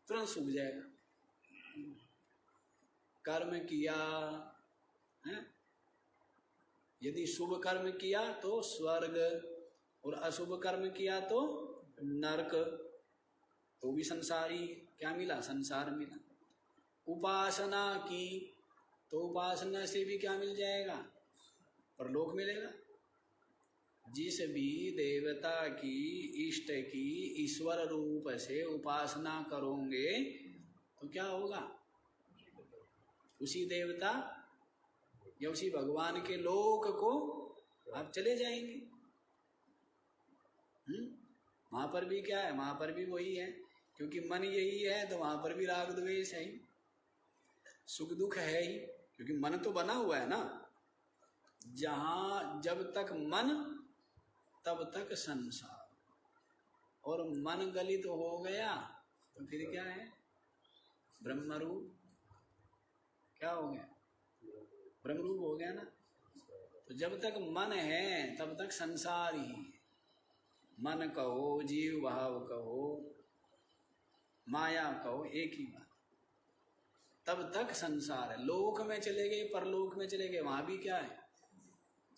तुरंत सूख जाएगा। कर्म किया है, यदि शुभ कर्म किया तो स्वर्ग, और अशुभ कर्म किया तो नरक, तो भी संसारी क्या मिला, संसार मिला। उपासना की तो उपासना से भी क्या मिल जाएगा, परलोक मिलेगा। जिस भी देवता की, इष्ट की ईश्वर रूप से उपासना करोगे तो क्या होगा, उसी देवता या उसी भगवान के लोक को आप चले जाएंगे। वहां पर भी क्या है, वहां पर भी वही है, क्योंकि मन यही है तो वहां पर भी राग द्वेष है ही, सुख दुख है ही, क्योंकि मन तो बना हुआ है ना। जहां जब तक मन तब तक संसार, और मन गलित हो गया तो फिर क्या है, ब्रह्मरूप, क्या हो गया, ब्रह्मरूप हो गया ना। तो जब तक मन है तब तक संसार ही है। मन कहो, जीव भाव कहो, माया कहो, एक ही बात, तब तक संसार है। लोक में चले गए, परलोक में चले गए, वहां भी क्या है,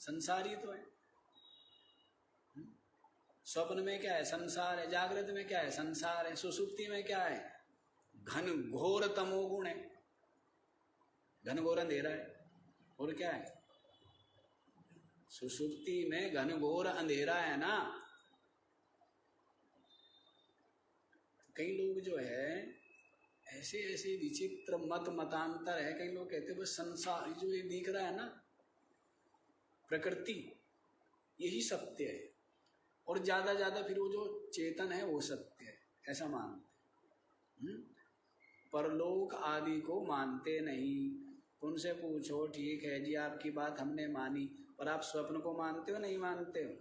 संसार ही तो है। स्वप्न में क्या है, संसार है। जागृत में क्या है, संसार है। सुसुप्ति में क्या है, घन घोर तमोगुण है, घन घोर अंधेरा है। और क्या है, सुसुप्ति में घन घोर अंधेरा है ना। कई लोग जो है ऐसे ऐसे विचित्र मतांतर है। कई लोग कहते हैं बस संसार जो ये दिख रहा है ना, प्रकृति, यही सत्य है, और ज्यादा फिर वो जो चेतन है वो सत्य है, ऐसा मानते हैं। परलोक आदि को मानते नहीं। उनसे पूछो, ठीक है जी आपकी बात हमने मानी, पर आप स्वप्न को मानते हो नहीं मानते हो?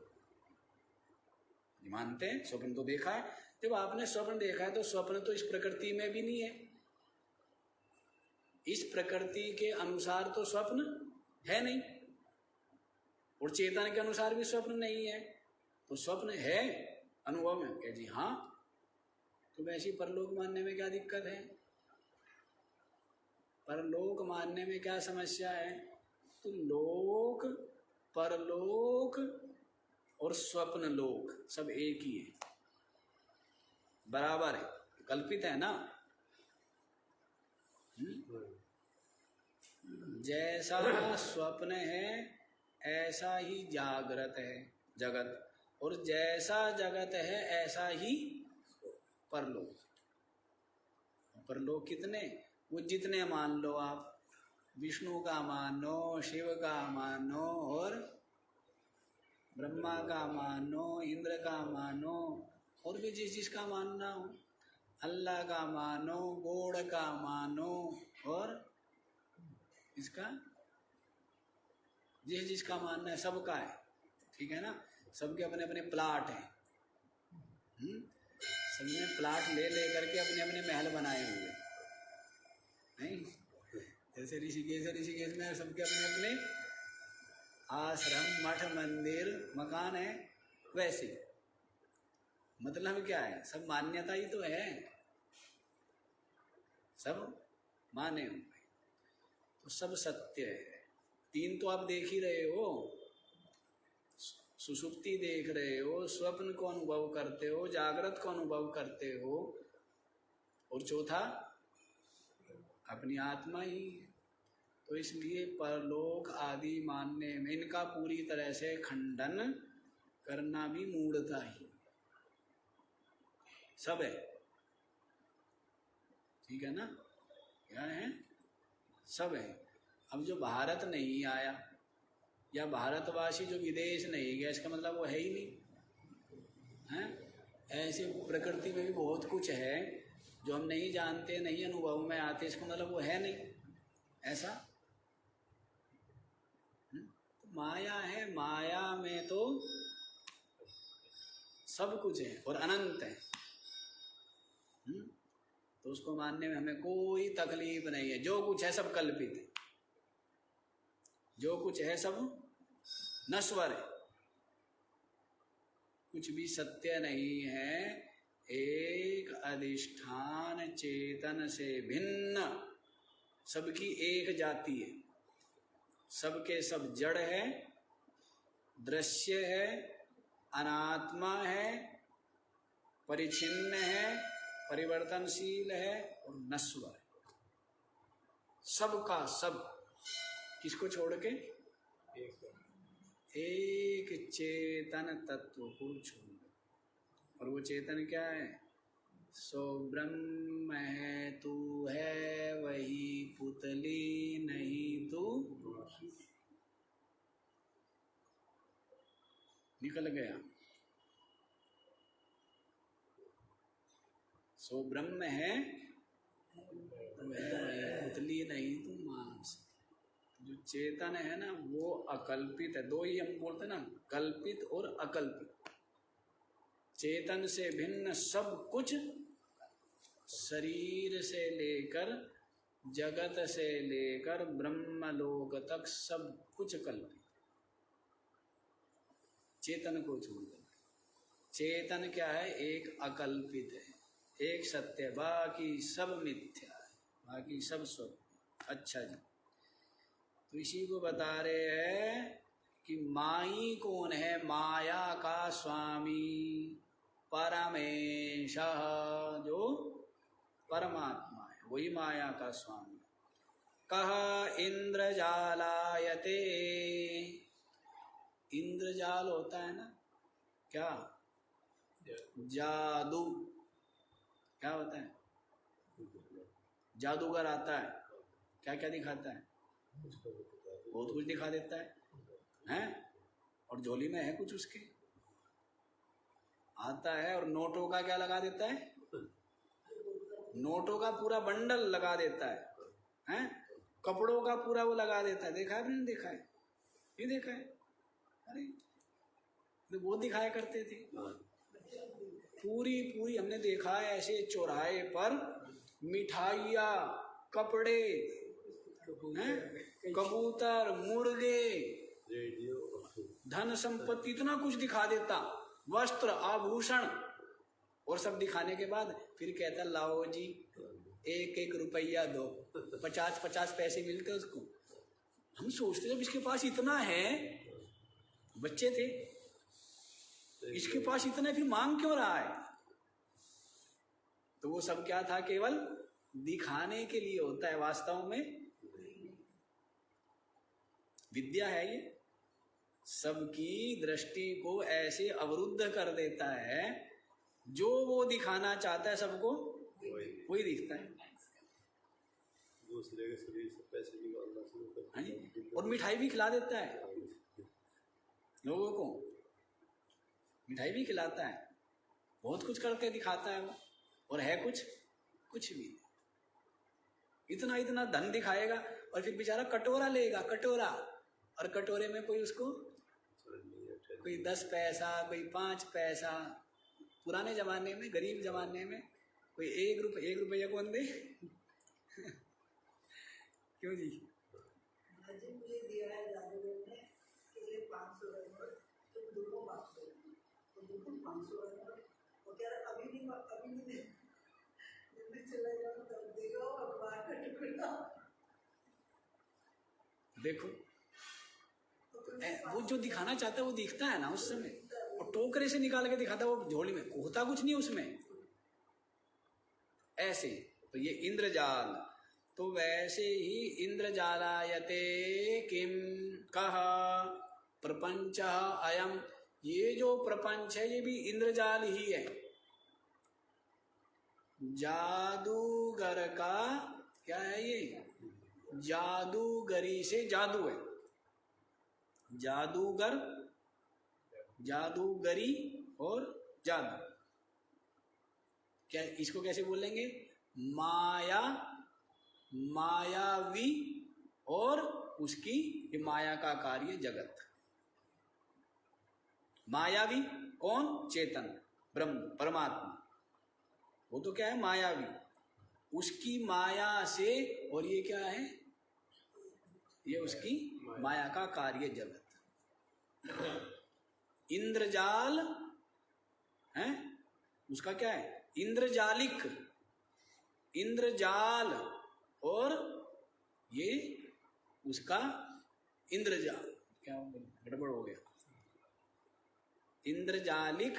मानते हैं, स्वप्न तो देखा है। जब आपने स्वप्न देखा है तो स्वप्न तो इस प्रकृति में भी नहीं है, इस प्रकृति के अनुसार तो स्वप्न है नहीं, और चेतन के अनुसार भी स्वप्न नहीं है। तो स्वप्न है अनुभव में क्या जी, हाँ, तो वैसे परलोक मानने में क्या दिक्कत है? परलोक मानने में क्या समस्या है? तो लोक, परलोक और स्वप्न लोक सब एक ही है, बराबर है, कल्पित है ना। जैसा स्वप्न है ऐसा ही जागृत है जगत, और जैसा जगत है ऐसा ही परलोक। परलोक कितने, वो जितने मान लो आप, विष्णु का मानो, शिव का मानो, और ब्रह्मा का मानो, इंद्र का मानो, और भी जिसका मानना हो, अल्लाह का मानो, गोड़ का मानो, और इसका जिसका मानना है सबका है, ठीक है ना। सबके अपने अपने प्लाट हैं, सबने प्लाट ले करके अपने अपने महल बनाए हुए, नहीं जैसे ऋषिकेश में सबके अपने अपने आश्रम मठ मंदिर मकान है, वैसे मतलब क्या है, सब मान्यता ही तो है, सब माने हुए, तो सब सत्य है। तीन तो आप देख ही रहे हो, सुषुप्ति देख रहे हो, स्वप्न को अनुभव करते हो, जागृत को अनुभव करते हो, और चौथा अपनी आत्मा ही। तो इसलिए परलोक आदि मानने में इनका पूरी तरह से खंडन करना भी मूढ़ता ही, सब है, ठीक है ना, क्या है, सब है। अब जो भारत नहीं आया या भारतवासी जो विदेश नहीं गया, इसका मतलब वो है ही नहीं, हैं? ऐसे प्रकृति में भी बहुत कुछ है जो हम नहीं जानते, नहीं अनुभव में आते, इसका मतलब वो है नहीं, ऐसा। तो माया है, माया में तो सब कुछ है और अनंत है, तो उसको मानने में हमें कोई तकलीफ नहीं है। जो कुछ है सब कल्पित है, जो कुछ है सब नश्वर है, कुछ भी सत्य नहीं है। एक अधिष्ठान चेतन से भिन्न सबकी एक जाति है, सबके सब जड़ है, दृश्य है, अनात्मा है, परिच्छिन्न है, परिवर्तनशील है और नश्वर है, सबका सब, किसको छोड़ के, एक चेतन तत्व को छोड़। और वो चेतन क्या है, सो ब्रह्म है, तू है वही पुतली नहीं तू निकल गया। सो ब्रह्म है, तू है वही पुतली नहीं तू मांस। जो चेतन है ना वो अकल्पित है, दो ही हम बोलते ना, कल्पित और अकल्पित। चेतन से भिन्न सब कुछ, शरीर से लेकर जगत से लेकर ब्रह्मलोक तक सब कुछ कल्पित, चेतन को छोड़कर। चेतन क्या है, एक अकल्पित है, एक सत्य, बाकी सब मिथ्या है, बाकी सब स्वप्न। अच्छा जी, तो इसी को बता रहे हैं कि माई कौन है, माया का स्वामी परमेश, जो परमात्मा है वही माया का स्वामी। कह इंद्रजालायते, इंद्रजाल होता है ना, क्या, जादू, क्या होता है, जादूगर आता है, क्या क्या दिखाता है, बहुत कुछ दिखा देता है, हैं? और झोली में है कुछ उसके, आता है और नोटों का क्या लगा देता है, नोटों का पूरा बंडल लगा देता है, हैं? कपड़ों का पूरा वो लगा देता है। देखा है नहीं देखा है, नहीं देखा है, अरे तो वो दिखाया करते थे, पूरी पूरी हमने देखा है ऐसे चौराहे पर मिठाइयाँ, कपड़े, कबूतर, मुर्गे, धन संपत्ति, इतना कुछ दिखा देता, वस्त्र आभूषण, और सब दिखाने के बाद फिर कहता लाओ जी 1-1 रुपया दो, 50-50 पैसे मिलते उसको। हम सोचते जब इसके पास इतना है, बच्चे थे, इसके पास इतना फिर मांग क्यों रहा है? तो वो सब क्या था, केवल दिखाने के लिए होता है, वास्तव में विद्या है ये, सबकी दृष्टि को ऐसे अवरुद्ध कर देता है, जो वो दिखाना चाहता है सबको वही दिखता है। दूसरे के शरीर से पैसे निकालना शुरू कर दिया, और मिठाई भी खिला देता है लोगों को, मिठाई भी खिलाता है, बहुत कुछ करके दिखाता है वो, और है कुछ भी नहीं। इतना इतना धन दिखाएगा और फिर बेचारा कटोरा लेगा, कटोरा, और कटोरे में कोई उसको कोई 10 पैसा, कोई 5 पैसा। पुराने जमाने में, गरीब जमाने में कोई 1 रुपया कौन दे? क्यों जी? मुझे दिया है जादूगर ने कि 500 तुम दोनों बात करो, तो बिल्कुल 500 वो कह रहा अभी नहीं दे, जल्दी चला जाओ तब देगा अखबार का टुकड़ा। देखो वो जो दिखाना चाहता है वो दिखता है ना उस समय, और टोकरे से निकाल के दिखाता है, वो झोली में होता कुछ नहीं उसमें। ऐसे तो ये इंद्रजाल, तो वैसे ही इंद्रजालायते किम कह प्रपंच अयम, ये जो प्रपंच है ये भी इंद्रजाल ही है। जादूगर का क्या है ये? जादूगरी से जादू है, जादूगर, जादूगरी और जादू। क्या इसको कैसे बोलेंगे? माया, मायावी और उसकी ये माया का कार्य जगत। मायावी कौन? चेतन ब्रह्म परमात्मा, वो तो क्या है? मायावी, उसकी माया से, और ये क्या है? ये उसकी माया का कार्य जगत। इंद्रजाल है, उसका क्या है? इंद्रजालिक, इंद्रजाल, और ये उसका इंद्रजाल। क्या गड़बड़ हो गया? इंद्रजालिक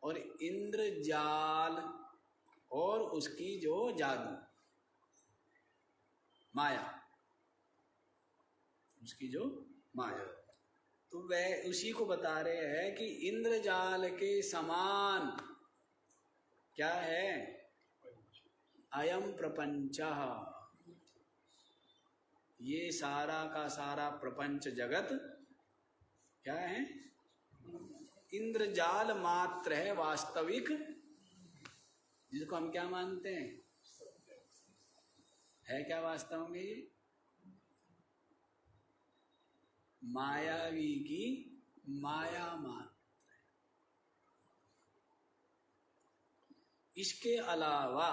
और इंद्रजाल, और उसकी जो जादू माया, उसकी जो माया, तो वह उसी को बता रहे हैं कि इंद्रजाल के समान क्या है? अयम प्रपंच, ये सारा का सारा प्रपंच जगत क्या है? इंद्रजाल मात्र है, वास्तविक जिसको हम क्या मानते हैं? है क्या वास्तव में? ये मायावी की माया मात्र। इसके अलावा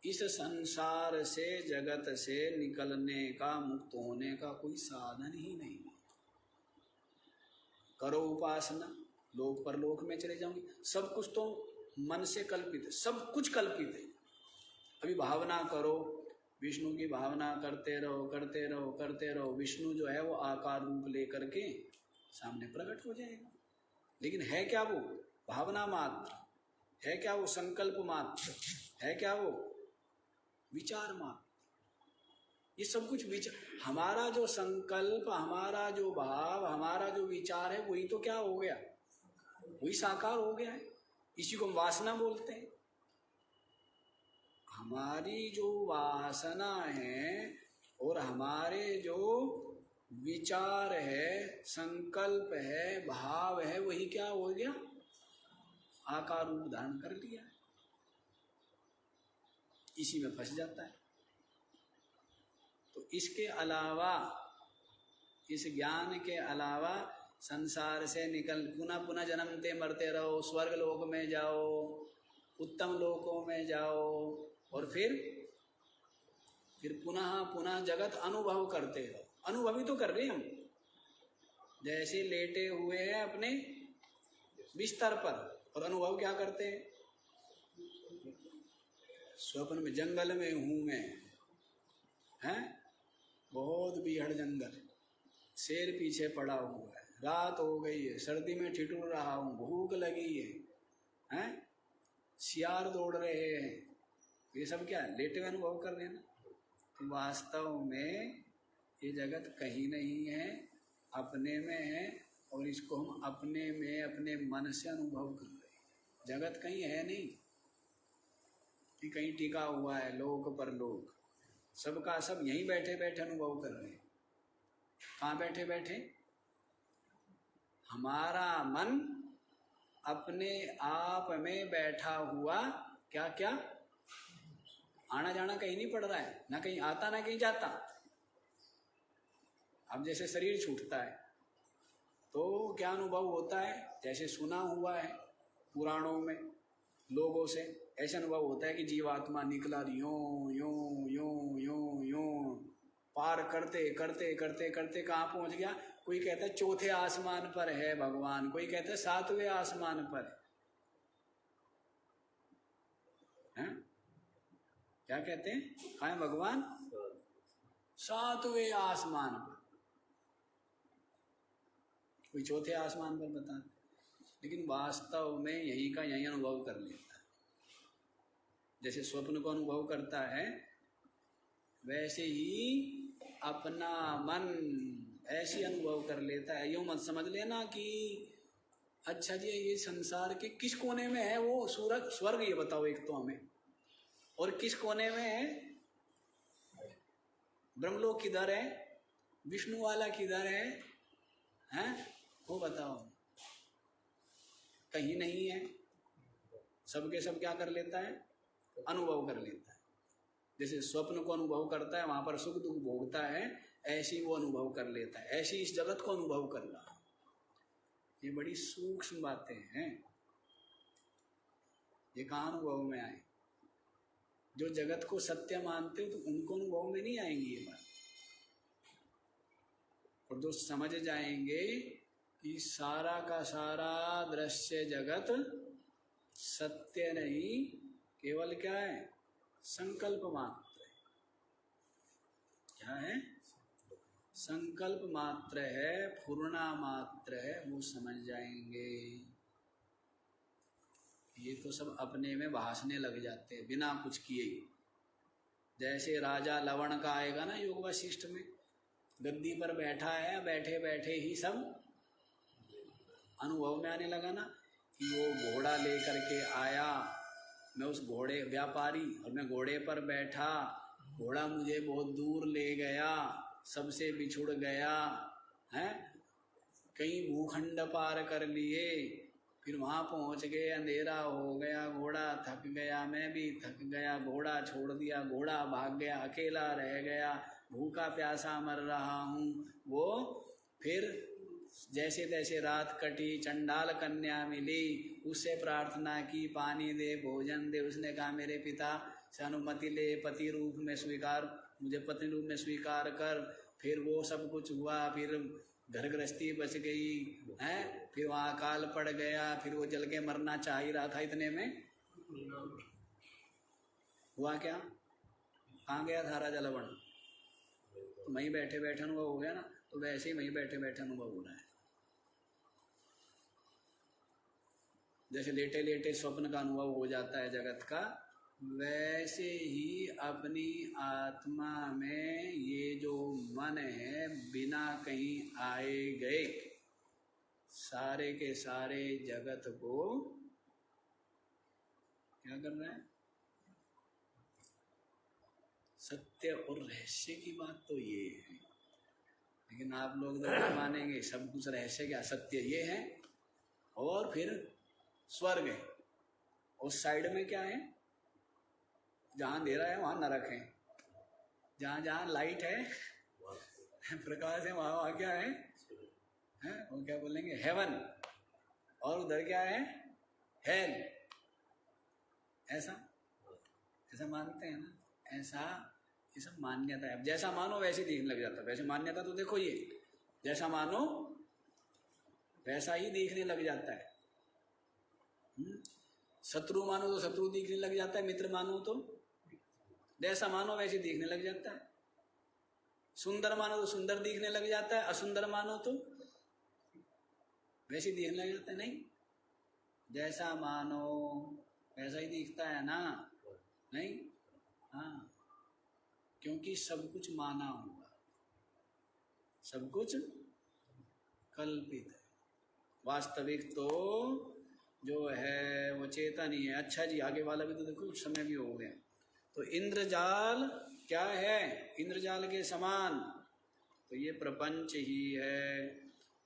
इस संसार से, जगत से निकलने का, मुक्त होने का कोई साधन ही नहीं। करो उपासना, लोक परलोक में चले जाओगे। सब कुछ तो मन से कल्पित है, सब कुछ कल्पित है। अभी भावना करो, विष्णु की भावना करते रहो, करते रहो, करते रहो, विष्णु जो है वो आकार रूप लेकर के सामने प्रकट हो जाएगा। लेकिन है क्या वो? भावना मात्र है। क्या वो? संकल्प मात्र है। क्या वो? विचार मात्र। ये सब कुछ विचार, हमारा जो संकल्प, हमारा जो भाव, हमारा जो विचार है, वही तो क्या हो गया? वही साकार हो गया है। इसी को हम वासना बोलते हैं। हमारी जो वासना है और हमारे जो विचार है, संकल्प है, भाव है, वही क्या हो गया? आकार रूप धारण कर लिया है। इसी में फंस जाता है। तो इसके अलावा, इस ज्ञान के अलावा संसार से निकल पुनः पुनः जन्मते मरते रहो, स्वर्ग लोक में जाओ, उत्तम लोकों में जाओ, और फिर पुनः पुनः जगत अनुभव करते रहो। अनुभव ही तो कर रहे हैं हम। जैसे लेटे हुए हैं अपने बिस्तर पर, और अनुभव क्या करते हैं? स्वप्न में जंगल में हूं मैं, हैं? बहुत बीहड़ जंगल, शेर पीछे पड़ा हुआ है, रात हो गई है, सर्दी में ठिठुर रहा हूं, भूख लगी है, हैं? सियार दौड़ रहे हैं। ये सब क्या है? लेटे हुए अनुभव कर रहे हैं ना। तो वास्तव में ये जगत कहीं नहीं है, अपने में है, और इसको हम अपने में, अपने मन से अनुभव कर रहे हैं। जगत कहीं है नहीं कि कहीं टिका हुआ है लोक पर लोक। सबका सब यहीं बैठे बैठे अनुभव कर रहे हैं। कहाँ बैठे बैठे? हमारा मन अपने आप में बैठा हुआ क्या क्या, आना जाना कहीं नहीं पड़ रहा है, ना कहीं आता ना कहीं जाता। अब जैसे शरीर छूटता है तो क्या अनुभव होता है, जैसे सुना हुआ है पुराणों में लोगों से, ऐसा अनुभव होता है कि जीवात्मा निकला यूं यूं यूं यूं यूं पार करते करते करते करते कहाँ पहुंच गया। कोई कहता है चौथे आसमान पर है भगवान, कोई कहता है 7वें आसमान पर है। क्या कहते हैं, कहाँ है भगवान? 7वें आसमान पर, कोई चौथे आसमान पर बताते, लेकिन वास्तव में यहीं का यहीं अनुभव कर लेता है। जैसे स्वप्न को अनुभव करता है वैसे ही अपना मन ऐसी अनुभव कर लेता है। यूं मत समझ लेना कि अच्छा जी ये संसार के किस कोने में है वो सूरज स्वर्ग, ये बताओ एक तो हमें, और किस कोने में है ब्रह्मलोक, किधर है विष्णु वाला, किधर है हैं, वो बताओ। कहीं नहीं है, सबके सब क्या कर लेता है, अनुभव कर लेता है। जैसे स्वप्न को अनुभव करता है, वहां पर सुख दुख भोगता है, ऐसी वो अनुभव कर लेता है, ऐसी इस जगत को अनुभव कर रहा है। ये बड़ी सूक्ष्म बातें हैं, ये कहाँ अनुभव में आए? जो जगत को सत्य मानते हो तो उनको अनुभव में नहीं आएंगी ये बात। और जो समझ जाएंगे कि सारा का सारा दृश्य जगत सत्य नहीं, केवल क्या है, संकल्प मात्र है। क्या है? संकल्प मात्र है, फुरना मात्र है, वो समझ जाएंगे। ये तो सब अपने में भासने लग जाते हैं बिना कुछ किए। जैसे राजा लवण का आएगा ना योग वशिष्ठ में, गद्दी पर बैठा है, बैठे बैठे ही सब अनुभव में आने लगा ना कि वो घोड़ा लेकर के आया, मैं उस घोड़े व्यापारी, और मैं घोड़े पर बैठा, घोड़ा मुझे बहुत दूर ले गया, सबसे बिछुड़ गया है, कई भूखंड पार कर लिए, फिर वहां पहुंच गए, अंधेरा हो गया, घोड़ा थक गया, मैं भी थक गया, घोड़ा छोड़ दिया, घोड़ा भाग गया, अकेला रह गया, भूखा प्यासा मर रहा हूँ। वो फिर जैसे तैसे रात कटी, चंडाल कन्या मिली, उससे प्रार्थना की पानी दे, भोजन दे। उसने कहा मेरे पिता से अनुमति ले, पति रूप में स्वीकार, मुझे पत्नी रूप में स्वीकार कर। फिर वो सब कुछ हुआ, फिर घर गृहस्थी बच गई है, फिर वहाँ अकाल पड़ गया, फिर वो जल के मरना चाह ही रहा था, इतने में हुआ क्या, कहाँ गया था राजा लवण? तो वहीं बैठे बैठे अनुभव हो गया ना। तो वैसे ही वहीं बैठे बैठे अनुभव हो रहा है। जैसे लेटे लेटे स्वप्न का अनुभव हो जाता है जगत का, वैसे ही अपनी आत्मा में ये जो मन है बिना कहीं आए गए सारे के सारे जगत को क्या कर रहा है? सत्य और रहस्य की बात तो ये है, लेकिन आप लोग तो क्या मानेंगे, सब कुछ रहस्य क्या, सत्य ये है और फिर स्वर्ग है, उस साइड में क्या है, जहां अंधेरा है वहां नरक है, जहां जहां लाइट है प्रकाश है, वहां वहां क्या है वो क्या बोलेंगे, हेवन, और उधर क्या है, हेल। ऐसा ऐसा मानते हैं ना, ऐसा ये सब मान्यता है। अब जैसा मानो वैसे दिखने लग जाता है। वैसे मान्यता तो देखो, ये जैसा मानो वैसा ही दिखने लग जाता है। शत्रु मानो तो शत्रु दिखने लग जाता है, मित्र मानो तो जैसा मानो वैसे दिखने लग जाता है। सुंदर मानो तो सुंदर दिखने लग जाता है, असुंदर मानो तो वैसे दिखने लग जाता है। नहीं, जैसा मानो वैसा ही दिखता है ना, नहीं? हाँ, क्योंकि सब कुछ माना हुआ, सब कुछ कल्पित है। वास्तविक तो जो है वो चेतन ही है। अच्छा जी, आगे वाला भी तो देखो, समय भी हो गया। तो इंद्रजाल क्या है, इंद्रजाल के समान तो ये प्रपंच ही है।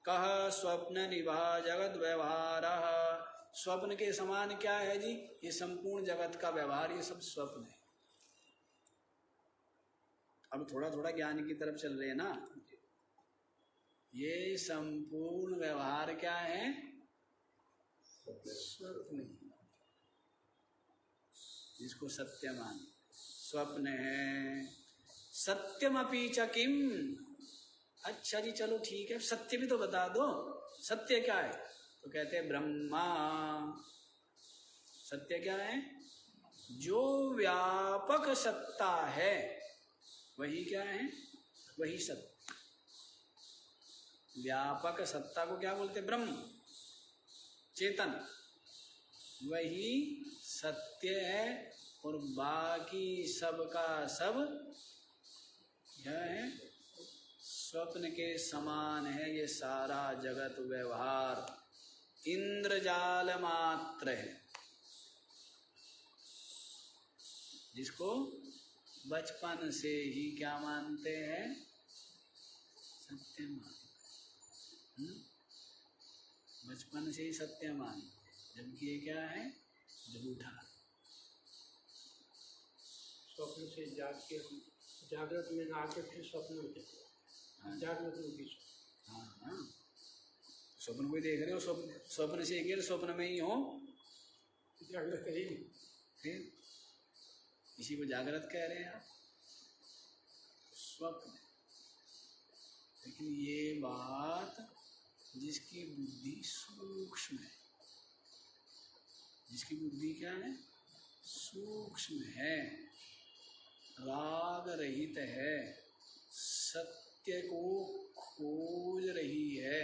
कह स्वप्न निभा जगत व्यवहार स्वप्न के समान क्या है जी? ये संपूर्ण जगत का व्यवहार ये सब स्वप्न है। अब थोड़ा थोड़ा ज्ञान की तरफ चल रहे हैं ना। ये संपूर्ण व्यवहार क्या है? स्वप्न, जिसको सत्य मान स्वप्न है। सत्यमपि च किम। अच्छा जी चलो ठीक है, सत्य भी तो बता दो, सत्य क्या है? तो कहते हैं ब्रह्मा। सत्य क्या है? जो व्यापक सत्ता है वही क्या है? वही सत्य। व्यापक सत्ता को क्या बोलते? ब्रह्म, चेतन, वही सत्य है। और बाकी सब का सब क्या है? स्वप्न के समान है। ये सारा जगत व्यवहार इंद्रजाल मात्र है, जिसको बचपन से ही क्या मानते हैं? सत्य मान। बचपन से ही सत्य मान, जबकि ये क्या है? झूठा। स्वप्न से जाग के जागृत में आके फिर स्वप्न में देखो। जागृत में भी हाँ हाँ, स्वप्न को ही देख रहे हो। स्वप्न से गिर स्वप्न में ही हो, जागृत ही फिर इसी को जागृत कह रहे हैं आप। स्वप्न। लेकिन ये बात जिसकी बुद्धि सूक्ष्म है, जिसकी बुद्धि क्या है? सूक्ष्म है, राग रहित है, सत्य को खोज रही है,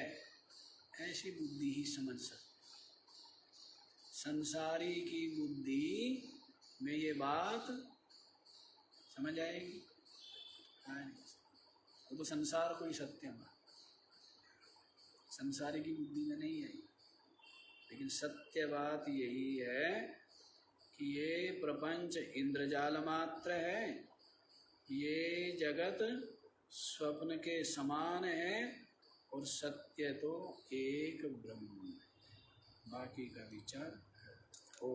ऐसी बुद्धि ही समझ सकती। संसारी की बुद्धि में ये बात समझ आएगी? वो तो संसार को ही सत्य मान, संसारी की बुद्धि में नहीं आई। लेकिन सत्य बात यही है कि ये प्रपंच इंद्रजाल मात्र है, ये जगत स्वप्न के समान है, और सत्य तो एक ब्रह्म है। बाकी का विचार ओ